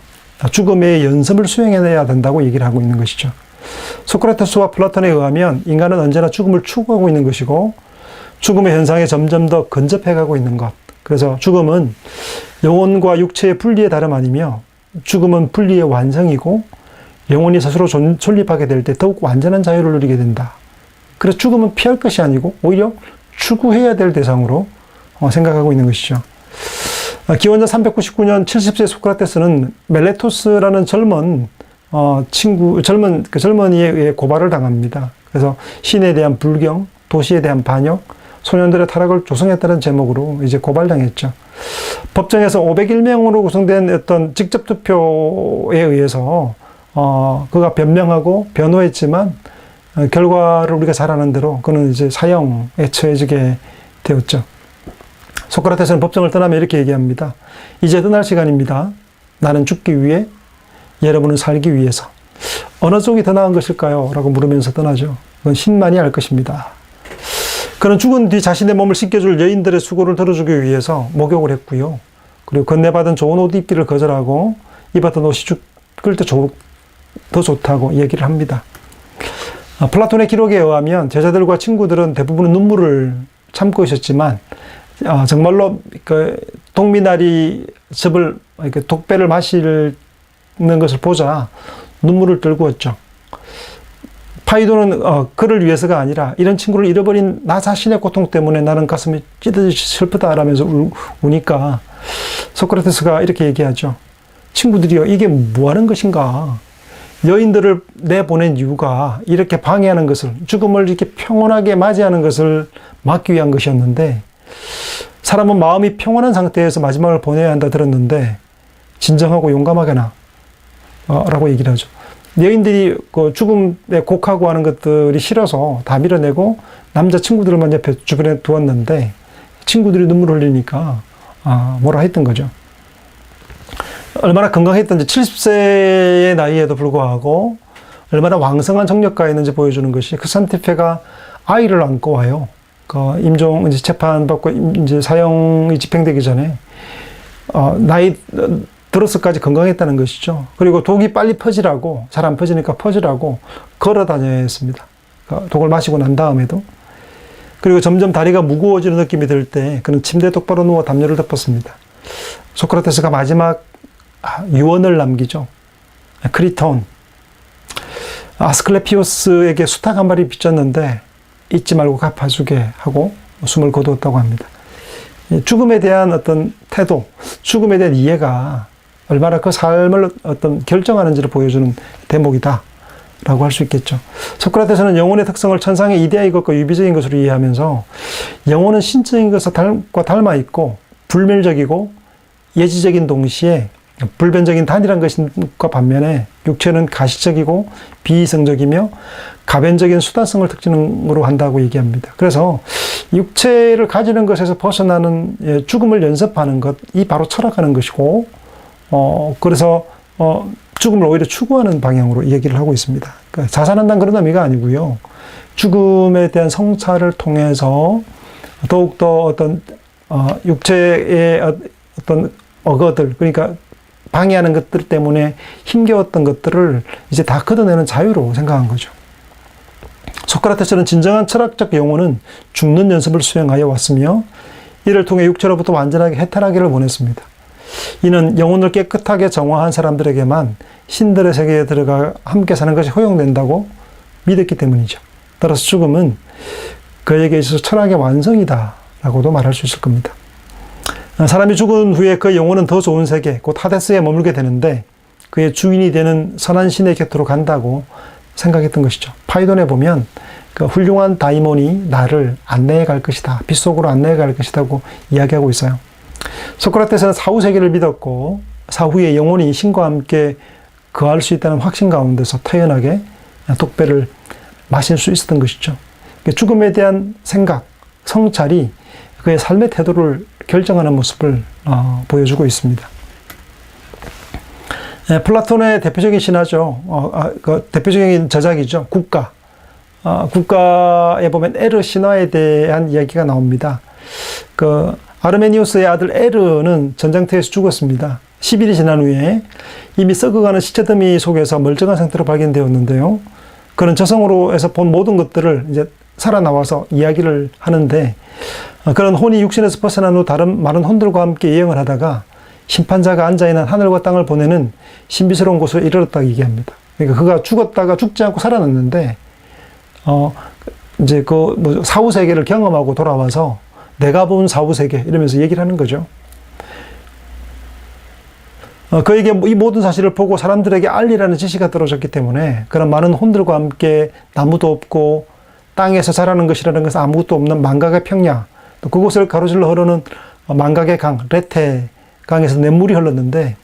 죽음의 연습을 수행해내야 된다고 얘기를 하고 있는 것이죠. 소크라테스와 플라톤에 의하면 인간은 언제나 죽음을 추구하고 있는 것이고 죽음의 현상에 점점 더 근접해가고 있는 것. 그래서 죽음은 영혼과 육체의 분리의 다름 아니며 죽음은 분리의 완성이고 영혼이 스스로 존립하게 될 때 더욱 완전한 자유를 누리게 된다. 그래서 죽음은 피할 것이 아니고 오히려 추구해야 될 대상으로 생각하고 있는 것이죠. 기원전 399년 70세 소크라테스는 멜레토스라는 젊은 젊은이에 의해 고발을 당합니다. 그래서 신에 대한 불경, 도시에 대한 반역, 소년들의 타락을 조성했다는 제목으로 이제 고발당했죠. 법정에서 501명으로 구성된 어떤 직접 투표에 의해서 그가 변명하고 변호했지만 결과를 우리가 잘 아는 대로 그는 이제 사형에 처해지게 되었죠. 소크라테스는 법정을 떠나며 이렇게 얘기합니다. 이제 떠날 시간입니다. 나는 죽기 위해, 여러분은 살기 위해서. 어느 쪽이 더 나은 것일까요? 라고 물으면서 떠나죠. 그건 신만이 알 것입니다. 그는 죽은 뒤 자신의 몸을 씻겨줄 여인들의 수고를 들어주기 위해서 목욕을 했고요. 그리고 건네받은 좋은 옷 입기를 거절하고 입었던 옷이 죽을 때 더 좋다고 얘기를 합니다. 플라톤의 기록에 의하면 제자들과 친구들은 대부분은 눈물을 참고 있었지만 정말로 그 동미나리 즙을 이렇게 독배를 마시는 것을 보자 눈물을 들고었죠. 파이도는 그를 위해서가 아니라 이런 친구를 잃어버린 나 자신의 고통 때문에 나는 가슴이 찢어지듯이 슬프다라면서 우니까 소크라테스가 이렇게 얘기하죠. 친구들이요, 이게 뭐 하는 것인가? 여인들을 내보낸 이유가 이렇게 방해하는 것을, 죽음을 이렇게 평온하게 맞이하는 것을 막기 위한 것이었는데 사람은 마음이 평온한 상태에서 마지막을 보내야 한다 들었는데 진정하고 용감하게나 라고 얘기를 하죠. 여인들이 그 죽음에 곡하고 하는 것들이 싫어서 다 밀어내고 남자 친구들만 옆에 주변에 두었는데 친구들이 눈물 흘리니까 뭐라 했던 거죠. 얼마나 건강했던지 70세의 나이에도 불구하고 얼마나 왕성한 정력가였는지 보여주는 것이 크산티페가 아이를 안고 와요. 그 임종 이제 재판받고 이제 사형이 집행되기 전에 나이 들어서까지 건강했다는 것이죠. 그리고 독이 빨리 퍼지라고, 잘 안 퍼지니까 퍼지라고 걸어 다녀야 했습니다. 독을 마시고 난 다음에도. 그리고 점점 다리가 무거워지는 느낌이 들 때 그는 침대에 똑바로 누워 담요를 덮었습니다. 소크라테스가 마지막 유언을 남기죠. 크리톤, 아스클레피오스에게 수탉 한 마리 빚졌는데 잊지 말고 갚아주게 하고 숨을 거두었다고 합니다. 죽음에 대한 어떤 태도, 죽음에 대한 이해가 얼마나 그 삶을 어떤 결정하는지를 보여주는 대목이다 라고 할 수 있겠죠. 소크라테스는 영혼의 특성을 천상의 이데아인 것과 유비적인 것으로 이해하면서 영혼은 신적인 것과 닮아 있고 불멸적이고 예지적인 동시에 불변적인 단일한 것과 반면에 육체는 가시적이고 비이성적이며 가변적인 수단성을 특징으로 한다고 얘기합니다. 그래서 육체를 가지는 것에서 벗어나는 죽음을 연습하는 것이 바로 철학하는 것이고, 그래서 죽음을 오히려 추구하는 방향으로 얘기를 하고 있습니다. 그러니까 자살한다는 그런 의미가 아니고요. 죽음에 대한 성찰을 통해서 더욱더 어떤 육체의 어떤 억어들, 그러니까 방해하는 것들 때문에 힘겨웠던 것들을 이제 다 걷어내는 자유로 생각한 거죠. 소크라테스는 진정한 철학적 영혼은 죽는 연습을 수행하여 왔으며 이를 통해 육체로부터 완전하게 해탈하기를 원했습니다. 이는 영혼을 깨끗하게 정화한 사람들에게만 신들의 세계에 들어가 함께 사는 것이 허용된다고 믿었기 때문이죠. 따라서 죽음은 그에게 있어서 철학의 완성이다 라고도 말할 수 있을 겁니다. 사람이 죽은 후에 그 영혼은 더 좋은 세계, 곧 하데스에 머물게 되는데 그의 주인이 되는 선한 신의 곁으로 간다고 생각했던 것이죠. 파이돈에 보면 그 훌륭한 다이몬이 나를 안내해 갈 것이다. 빛 속으로 안내해 갈 것이라고 이야기하고 있어요. 소크라테스는 사후 세계를 믿었고 사후에 영혼이 신과 함께 거할 수 있다는 확신 가운데서 태연하게 독배를 마실 수 있었던 것이죠. 죽음에 대한 생각, 성찰이 그의 삶의 태도를 결정하는 모습을 보여주고 있습니다. 플라톤의 대표적인 신화죠. 그 대표적인 저작이죠. 국가. 국가에 보면 에르 신화에 대한 이야기가 나옵니다. 그 아르메니우스의 아들 에르는 전장터에서 죽었습니다. 10일이 지난 후에 이미 썩어가는 시체더미 속에서 멀쩡한 상태로 발견되었는데요. 그는 저승으로에서 본 모든 것들을 이제 살아나와서 이야기를 하는데, 그런 혼이 육신에서 벗어난 후 다른 많은 혼들과 함께 여행을 하다가 심판자가 앉아있는 하늘과 땅을 보내는 신비스러운 곳에 이르렀다고 얘기합니다. 그러니까 그가 죽었다가 죽지 않고 살아났는데, 이제 그 사후 세계를 경험하고 돌아와서 내가 본 사후 세계 이러면서 얘기를 하는 거죠. 그에게 이 모든 사실을 보고 사람들에게 알리라는 지시가 떨어졌기 때문에 그런 많은 혼들과 함께 나무도 없고 땅에서 자라는 것이라는 것은 아무것도 없는 망각의 평야, 또 그곳을 가로질러 흐르는 망각의 강, 레테 강에서 냇물이 흘렀는데,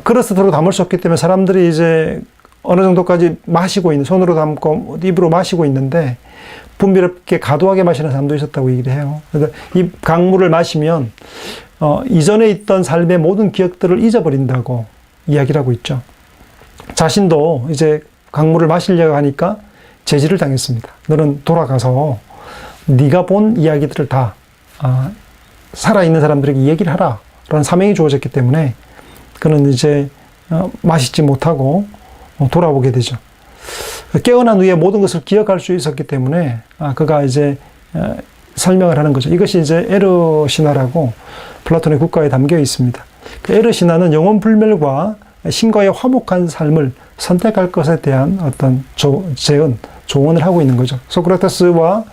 그릇으로 담을 수 없기 때문에 사람들이 이제 어느 정도까지 마시고 있는, 손으로 담고 입으로 마시고 있는데 분비롭게 과도하게 마시는 사람도 있었다고 얘기를 해요. 그래서 이 강물을 마시면 이전에 있던 삶의 모든 기억들을 잊어버린다고 이야기를 하고 있죠. 자신도 이제 강물을 마시려고 하니까 제지를 당했습니다. 너는 돌아가서 네가 본 이야기들을 다 살아있는 사람들에게 얘기를 하라 라는 사명이 주어졌기 때문에 그는 이제 마시지 못하고 돌아오게 되죠. 깨어난 후에 모든 것을 기억할 수 있었기 때문에 그가 이제 설명을 하는 거죠. 이것이 이제 에르 신화라고 플라톤의 국가에 담겨 있습니다. 그 에르 신화는 영혼 불멸과 신과의 화목한 삶을 선택할 것에 대한 어떤 조언을 하고 있는 거죠. 소크라테스와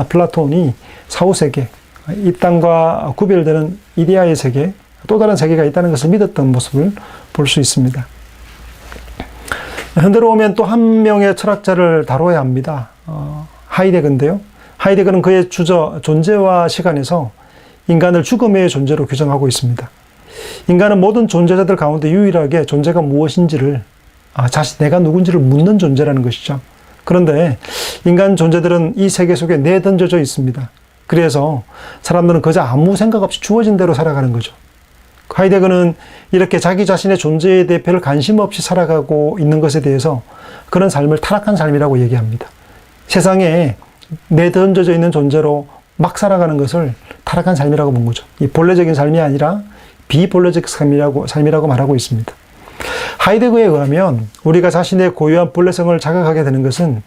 플라톤이 사후세계, 이 땅과 구별되는 이데아의 세계, 또 다른 세계가 있다는 것을 믿었던 모습을 볼 수 있습니다. 현대로 오면 또 한 명의 철학자를 다뤄야 합니다. 하이데거인데요. 하이데거는 그의 주저 존재와 시간에서 인간을 죽음의 존재로 규정하고 있습니다. 인간은 모든 존재자들 가운데 유일하게 존재가 무엇인지를 내가 누군지를 묻는 존재라는 것이죠. 그런데 인간 존재들은 이 세계 속에 내던져져 있습니다. 그래서 사람들은 그저 아무 생각 없이 주어진 대로 살아가는 거죠. 하이데거는 이렇게 자기 자신의 존재에 대해 별 관심 없이 살아가고 있는 것에 대해서 그런 삶을 타락한 삶이라고 얘기합니다. 세상에 내던져져 있는 존재로 막 살아가는 것을 타락한 삶이라고 본 거죠. 이 본래적인 삶이 아니라 비본래적 삶이라고 말하고 있습니다. 하이데거에 의하면 우리가 자신의 고유한 본래성을 자각하게 되는 것은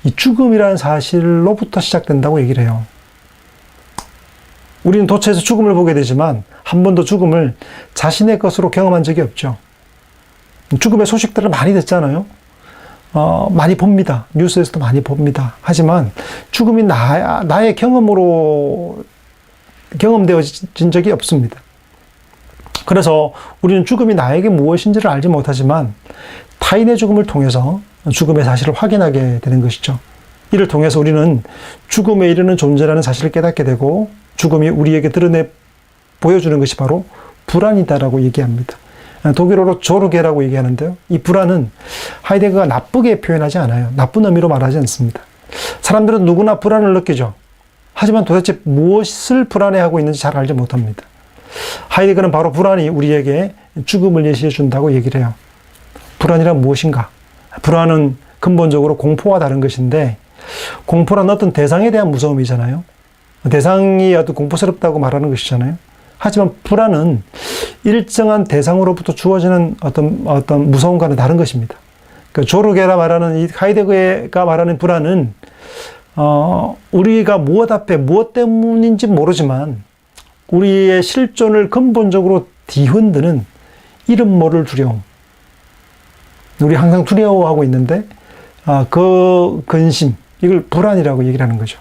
이 죽음이라는 사실로부터 시작된다고 얘기를 해요. 우리는 도처에서 죽음을 보게 되지만 한 번도 죽음을 자신의 것으로 경험한 적이 없죠. 죽음의 소식들을 많이 듣잖아요. 많이 봅니다. 뉴스에서도 많이 봅니다. 하지만 죽음이 나의 경험되어진 적이 없습니다. 그래서 우리는 죽음이 나에게 무엇인지를 알지 못하지만 타인의 죽음을 통해서 죽음의 사실을 확인하게 되는 것이죠. 이를 통해서 우리는 죽음에 이르는 존재라는 사실을 깨닫게 되고 죽음이 우리에게 보여주는 것이 바로 불안이다라고 얘기합니다. 독일어로 조르게라고 얘기하는데요. 이 불안은 하이데거가 나쁘게 표현하지 않아요. 나쁜 의미로 말하지 않습니다. 사람들은 누구나 불안을 느끼죠. 하지만 도대체 무엇을 불안해하고 있는지 잘 알지 못합니다. 하이데거는 바로 불안이 우리에게 죽음을 예시해 준다고 얘기를 해요. 불안이란 무엇인가? 불안은 근본적으로 공포와 다른 것인데 공포란 어떤 대상에 대한 무서움이잖아요. 대상이 어떤 공포스럽다고 말하는 것이잖아요. 하지만 불안은 일정한 대상으로부터 주어지는 어떤 무서움과는 다른 것입니다. 그 조르게라 말하는 이 하이데거가 말하는 불안은 우리가 무엇 앞에 무엇 때문인지 모르지만 우리의 실존을 근본적으로 뒤흔드는 이름 모를 두려움. 우리 항상 두려워하고 있는데 그 근심, 이걸 불안이라고 얘기를 하는 거죠.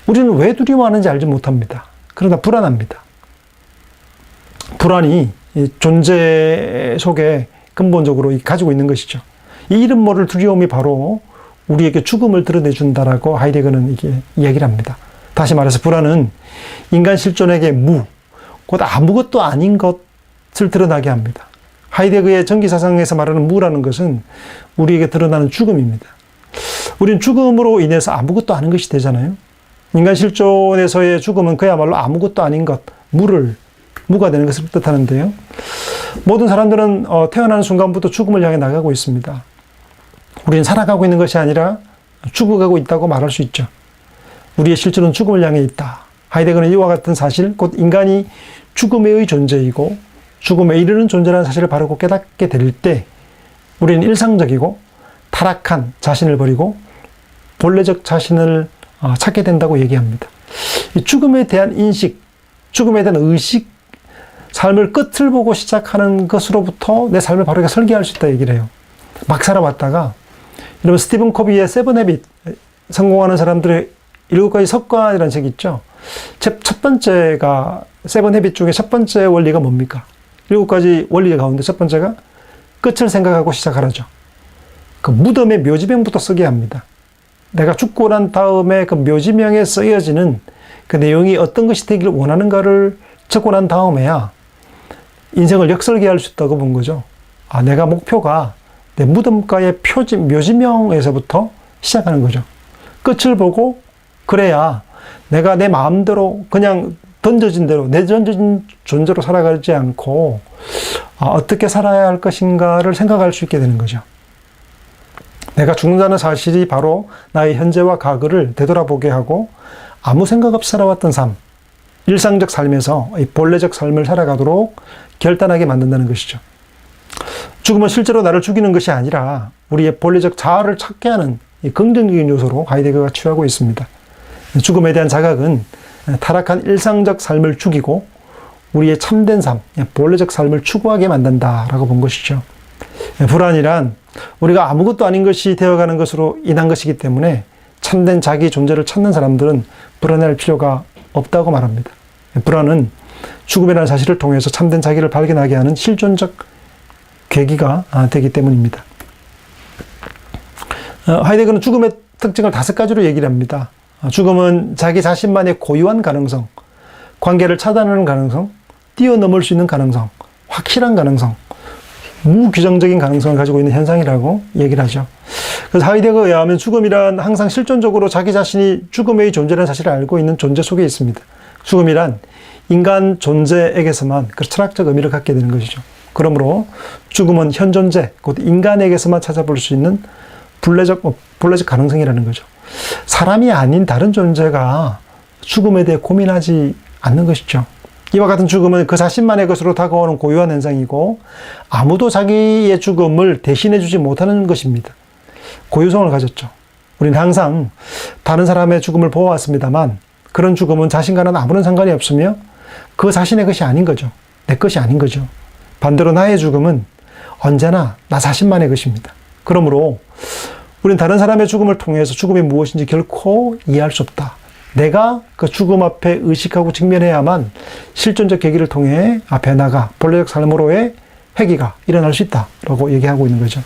우리는 왜 두려워하는지 알지 못합니다. 그러나 불안합니다. 불안이 존재 속에 근본적으로 가지고 있는 것이죠. 이 이름 모를 두려움이 바로 우리에게 죽음을 드러내준다라고 하이데거는 이게 이야기를 합니다. 다시 말해서 불안은 인간 실존에게 곧 아무것도 아닌 것을 드러나게 합니다. 하이데거의 전기사상에서 말하는 무라는 것은 우리에게 드러나는 죽음입니다. 우리는 죽음으로 인해서 아무것도 아닌 것이 되잖아요. 인간 실존에서의 죽음은 그야말로 아무것도 아닌 것, 무가 되는 것을 뜻하는데요. 모든 사람들은 태어나는 순간부터 죽음을 향해 나가고 있습니다. 우리는 살아가고 있는 것이 아니라 죽어가고 있다고 말할 수 있죠. 우리의 실존은 죽음을 향해 있다. 하이데거는 이와 같은 사실, 곧 인간이 죽음의 존재이고 죽음에 이르는 존재라는 사실을 바르고 깨닫게 될 때 우리는 일상적이고 타락한 자신을 버리고 본래적 자신을 찾게 된다고 얘기합니다. 이 죽음에 대한 인식, 죽음에 대한 의식, 삶을 끝을 보고 시작하는 것으로부터 내 삶을 바르게 설계할 수 있다 얘기를 해요. 막 살아왔다가 여러분 스티븐 코비의 세븐 헤빗, 성공하는 사람들의 7가지 습관이라는 책이 있죠. 첫 번째가 세븐 헤빗 중에 첫 번째 원리가 뭡니까? 7가지 원리 가운데 첫 번째가 끝을 생각하고 시작하라죠. 그 무덤에 묘지명부터 쓰게 합니다. 내가 죽고 난 다음에 그 묘지명에 쓰여지는 그 내용이 어떤 것이 되기를 원하는가를 적고 난 다음에야 인생을 역설계할 수 있다고 본 거죠. 내가 목표가 내 무덤가의 묘지명에서부터 시작하는 거죠. 끝을 보고 그래야 내가 내 마음대로 그냥 던져진 대로 내던져진 존재로 살아가지 않고 어떻게 살아야 할 것인가를 생각할 수 있게 되는 거죠. 내가 죽는다는 사실이 바로 나의 현재와 과거를 되돌아보게 하고 아무 생각 없이 살아왔던 삶, 일상적 삶에서 이 본래적 삶을 살아가도록 결단하게 만든다는 것이죠. 죽음은 실제로 나를 죽이는 것이 아니라 우리의 본래적 자아를 찾게 하는 이 긍정적인 요소로 하이데거가 취하고 있습니다. 죽음에 대한 자각은 타락한 일상적 삶을 죽이고 우리의 참된 삶, 본래적 삶을 추구하게 만든다라고 본 것이죠. 불안이란 우리가 아무것도 아닌 것이 되어가는 것으로 인한 것이기 때문에 참된 자기 존재를 찾는 사람들은 불안할 필요가 없다고 말합니다. 불안은 죽음이라는 사실을 통해서 참된 자기를 발견하게 하는 실존적 계기가 되기 때문입니다. 하이데거는 죽음의 특징을 5가지로 얘기를 합니다. 죽음은 자기 자신만의 고유한 가능성, 관계를 차단하는 가능성, 뛰어넘을 수 있는 가능성, 확실한 가능성, 무규정적인 가능성을 가지고 있는 현상이라고 얘기를 하죠. 그래서 하이데거에 의하면 죽음이란 항상 실존적으로 자기 자신이 죽음의 존재라는 사실을 알고 있는 존재 속에 있습니다. 죽음이란 인간 존재에게서만 그 철학적 의미를 갖게 되는 것이죠. 그러므로 죽음은 현 존재, 곧 인간에게서만 찾아볼 수 있는 본래적 가능성이라는 거죠. 사람이 아닌 다른 존재가 죽음에 대해 고민하지 않는 것이죠. 이와 같은 죽음은 그 자신만의 것으로 다가오는 고유한 현상이고 아무도 자기의 죽음을 대신해 주지 못하는 것입니다. 고유성을 가졌죠. 우리는 항상 다른 사람의 죽음을 보아왔습니다만 그런 죽음은 자신과는 아무런 상관이 없으며 그 자신의 것이 아닌 거죠. 내 것이 아닌 거죠. 반대로 나의 죽음은 언제나 나 자신만의 것입니다. 그러므로 우린 다른 사람의 죽음을 통해서 죽음이 무엇인지 결코 이해할 수 없다. 내가 그 죽음 앞에 의식하고 직면해야만 실존적 계기를 통해 변화가, 본래적 삶으로의 회귀가 일어날 수 있다라고 얘기하고 있는 거죠.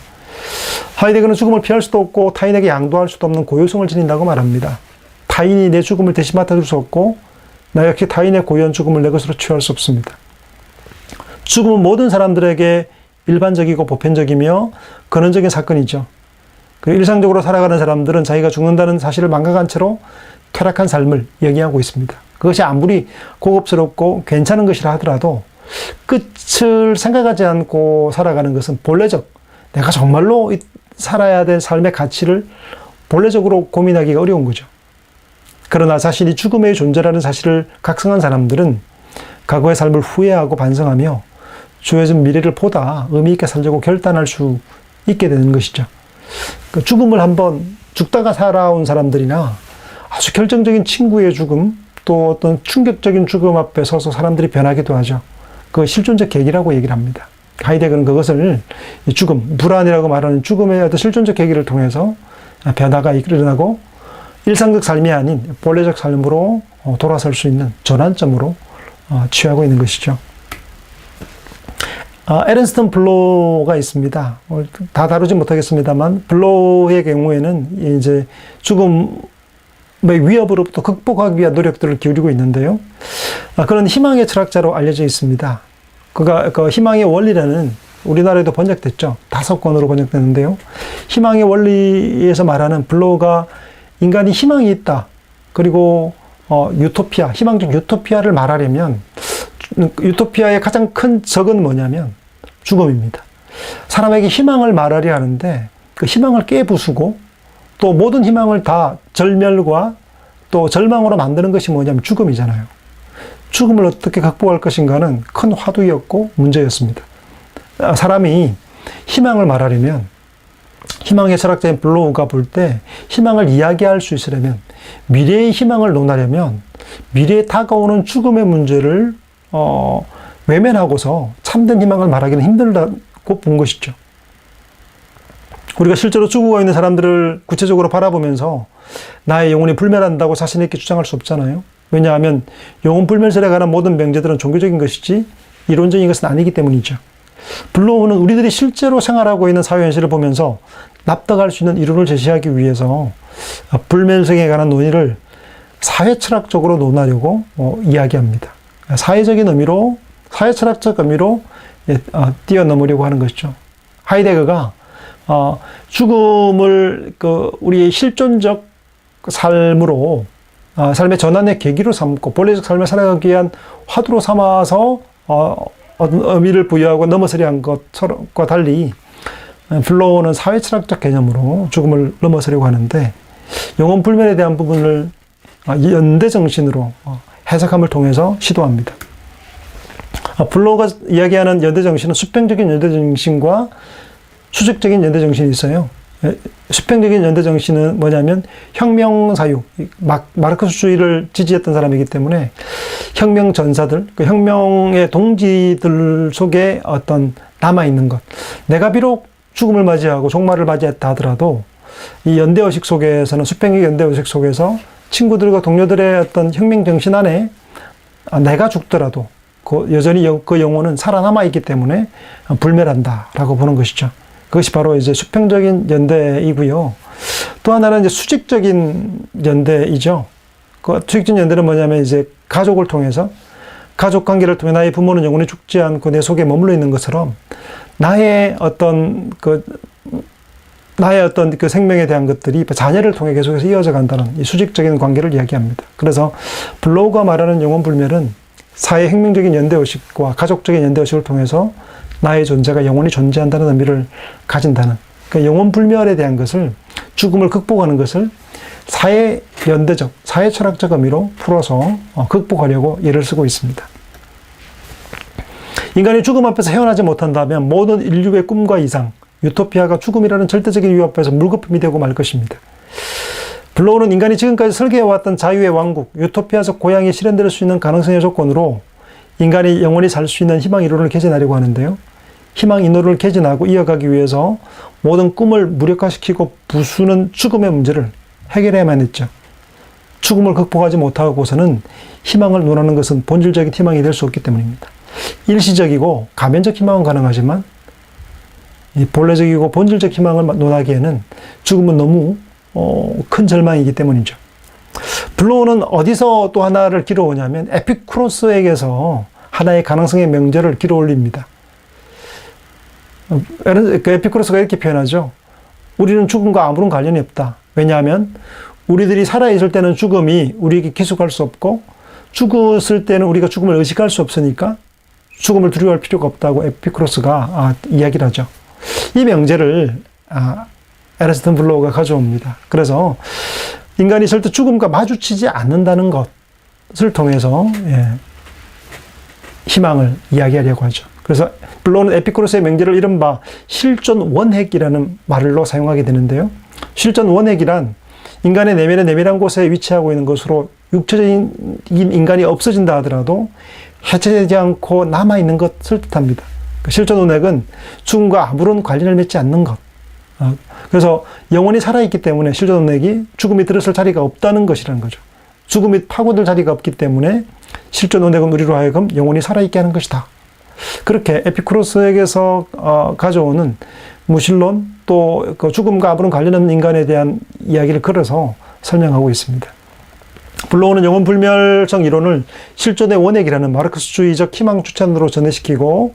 하이데거는 죽음을 피할 수도 없고 타인에게 양도할 수도 없는 고유성을 지닌다고 말합니다. 타인이 내 죽음을 대신 맡아줄 수 없고 나 역시 타인의 고유한 죽음을 내 것으로 취할 수 없습니다. 죽음은 모든 사람들에게 일반적이고 보편적이며 근원적인 사건이죠. 일상적으로 살아가는 사람들은 자기가 죽는다는 사실을 망각한 채로 퇴락한 삶을 영위하고 있습니다. 그것이 아무리 고급스럽고 괜찮은 것이라 하더라도 끝을 생각하지 않고 살아가는 것은 본래적, 내가 정말로 살아야 될 삶의 가치를 본래적으로 고민하기가 어려운 거죠. 그러나 자신이 죽음의 존재라는 사실을 각성한 사람들은 과거의 삶을 후회하고 반성하며 주어진 미래를 보다 의미 있게 살려고 결단할 수 있게 되는 것이죠. 그 죽음을 한번 죽다가 살아온 사람들이나 아주 결정적인 친구의 죽음, 또 어떤 충격적인 죽음 앞에 서서 사람들이 변하기도 하죠. 그 실존적 계기라고 얘기를 합니다. 하이데거는 그것을 죽음, 불안이라고 말하는 죽음의 어떤 실존적 계기를 통해서 변화가 일어나고 일상적 삶이 아닌 본래적 삶으로 돌아설 수 있는 전환점으로 취하고 있는 것이죠. 에른스트 블로가 있습니다. 다 다루지 못하겠습니다만, 블로의 경우에는 이제 죽음의 위협으로부터 극복하기 위한 노력들을 기울이고 있는데요. 그런 희망의 철학자로 알려져 있습니다. 그가 그 희망의 원리라는, 우리나라에도 번역됐죠. 5권으로 번역됐는데요. 희망의 원리에서 말하는 블로가 인간이 희망이 있다. 그리고 유토피아, 희망적 유토피아를 말하려면 유토피아의 가장 큰 적은 뭐냐면 죽음입니다. 사람에게 희망을 말하려 하는데 그 희망을 깨부수고 또 모든 희망을 다 절멸과 또 절망으로 만드는 것이 뭐냐면 죽음이잖아요. 죽음을 어떻게 극복할 것인가는 큰 화두였고 문제였습니다. 사람이 희망을 말하려면, 희망의 철학자인 블로우가 볼 때 희망을 이야기할 수 있으려면, 미래의 희망을 논하려면 미래에 다가오는 죽음의 문제를 외면하고서 참된 희망을 말하기는 힘들다고 본 것이죠. 우리가 실제로 죽어가 있는 사람들을 구체적으로 바라보면서 나의 영혼이 불멸한다고 자신 있게 주장할 수 없잖아요. 왜냐하면 영혼 불멸설에 관한 모든 명제들은 종교적인 것이지 이론적인 것은 아니기 때문이죠. 블로우는 우리들이 실제로 생활하고 있는 사회 현실을 보면서 납득할 수 있는 이론을 제시하기 위해서 불멸성에 관한 논의를 사회철학적으로 논하려고 이야기합니다. 사회적인 의미로, 사회철학적 의미로 뛰어넘으려고 하는 것이죠. 하이데거가 죽음을 우리의 실존적 삶으로, 삶의 전환의 계기로 삼고 본래적 삶을 살아가기 위한 화두로 삼아서 어떤 의미를 부여하고 넘어서려 한 것과 달리 블로우는 사회철학적 개념으로 죽음을 넘어서려고 하는데, 영혼 불멸에 대한 부분을 연대정신으로 해석함을 통해서 시도합니다. 블로우가 이야기하는 연대정신은 수평적인 연대정신과 수직적인 연대정신이 있어요. 수평적인 연대정신은 뭐냐면 혁명사유, 마르크스주의를 지지했던 사람이기 때문에 혁명 전사들, 그 혁명의 동지들 속에 어떤 남아있는 것, 내가 비록 죽음을 맞이하고 종말을 맞이했다 하더라도 이 연대의식 속에서는, 수평적 연대의식 속에서 친구들과 동료들의 어떤 혁명 정신 안에 내가 죽더라도 여전히 그 영혼은 살아남아 있기 때문에 불멸한다라고 보는 것이죠. 그것이 바로 이제 수평적인 연대이고요. 또 하나는 이제 수직적인 연대이죠. 그 수직적인 연대는 뭐냐면 이제 가족을 통해서, 가족 관계를 통해 나의 부모는 영원히 죽지 않고 내 속에 머물러 있는 것처럼 나의 어떤 그 생명에 대한 것들이 자녀를 통해 계속해서 이어져 간다는 이 수직적인 관계를 이야기합니다. 그래서 블로우가 말하는 영혼 불멸은 사회 혁명적인 연대의식과 가족적인 연대의식을 통해서 나의 존재가 영원히 존재한다는 의미를 가진다는, 그러니까 영혼 불멸에 대한 것을, 죽음을 극복하는 것을 사회 연대적, 사회 철학적 의미로 풀어서 극복하려고 예를 쓰고 있습니다. 인간이 죽음 앞에서 헤어나지 못한다면 모든 인류의 꿈과 이상, 유토피아가 죽음이라는 절대적인 위협 앞에서 물거품이 되고 말 것입니다. 블로우는 인간이 지금까지 설계해왔던 자유의 왕국, 유토피아적 고향이 실현될 수 있는 가능성의 조건으로 인간이 영원히 살 수 있는 희망 이론을 개진하려고 하는데요. 희망 인호를 개진하고 이어가기 위해서 모든 꿈을 무력화시키고 부수는 죽음의 문제를 해결해야만 했죠. 죽음을 극복하지 못하고서는 희망을 논하는 것은 본질적인 희망이 될 수 없기 때문입니다. 일시적이고 가면적 희망은 가능하지만 이 본래적이고 본질적 희망을 논하기에는 죽음은 너무 큰 절망이기 때문이죠. 블로우는 어디서 또 하나를 길어오냐면 에피쿠로스에게서 하나의 가능성의 명제를 길어올립니다. 그 에피쿠로스가 이렇게 표현하죠. 우리는 죽음과 아무런 관련이 없다. 왜냐하면 우리들이 살아있을 때는 죽음이 우리에게 기속할 수 없고 죽었을 때는 우리가 죽음을 의식할 수 없으니까 죽음을 두려워할 필요가 없다고 에피쿠로스가 이야기를 하죠. 이 명제를 에르스턴 블로우가 가져옵니다. 그래서 인간이 절대 죽음과 마주치지 않는다는 것을 통해서 희망을 이야기하려고 하죠. 그래서 블로우는 에피쿠로스의 명제를 이른바 실존 원핵이라는 말로 사용하게 되는데요. 실존 원핵이란 인간의 내면의 내밀한 곳에 위치하고 있는 것으로 육체적인 인간이 없어진다 하더라도 해체되지 않고 남아있는 것을 뜻합니다. 실존 원핵은 죽음과 아무런 관련을 맺지 않는 것. 그래서 영혼이 살아있기 때문에 실존 원핵이 죽음이 들었을 자리가 없다는 것이라는 거죠. 죽음이 파고들 자리가 없기 때문에 실존 원핵은 우리로 하여금 영혼이 살아있게 하는 것이다. 그렇게 에피쿠로스에게서 가져오는 무신론 또 그 죽음과 아무런 관련 없는 인간에 대한 이야기를 걸어서 설명하고 있습니다. 블로우는 영혼 불멸성 이론을 실존의 원핵이라는 마르크스주의적 희망 추천으로 전해시키고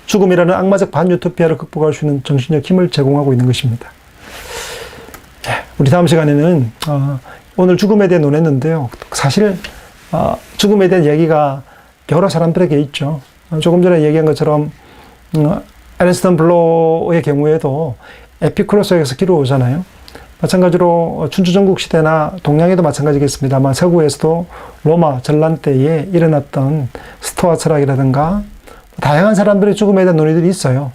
죽음이라는 악마적 반유토피아를 극복할 수 있는 정신적 힘을 제공하고 있는 것입니다. 우리 다음 시간에는 오늘 죽음에 대해 논했는데요. 사실 죽음에 대한 얘기가 여러 사람들에게 있죠. 조금 전에 얘기한 것처럼 에르스턴 블로우의 경우에도 에피쿠로스에게서 길어오잖아요. 마찬가지로 춘추전국 시대나 동양에도 마찬가지겠습니다만 서구에서도 로마 전란 때에 일어났던 스토아 철학이라든가 다양한 사람들의 죽음에 대한 논의들이 있어요.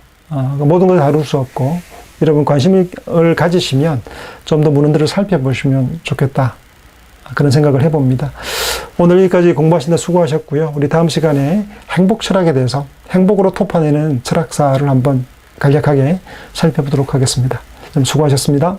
모든 걸 다룰 수 없고 여러분 관심을 가지시면 좀 더 문헌들을 살펴보시면 좋겠다. 그런 생각을 해봅니다. 오늘 여기까지 공부하시는데 수고하셨고요. 우리 다음 시간에 행복 철학에 대해서 행복으로 토파내는 철학사를 한번 간략하게 살펴보도록 하겠습니다. 좀 수고하셨습니다.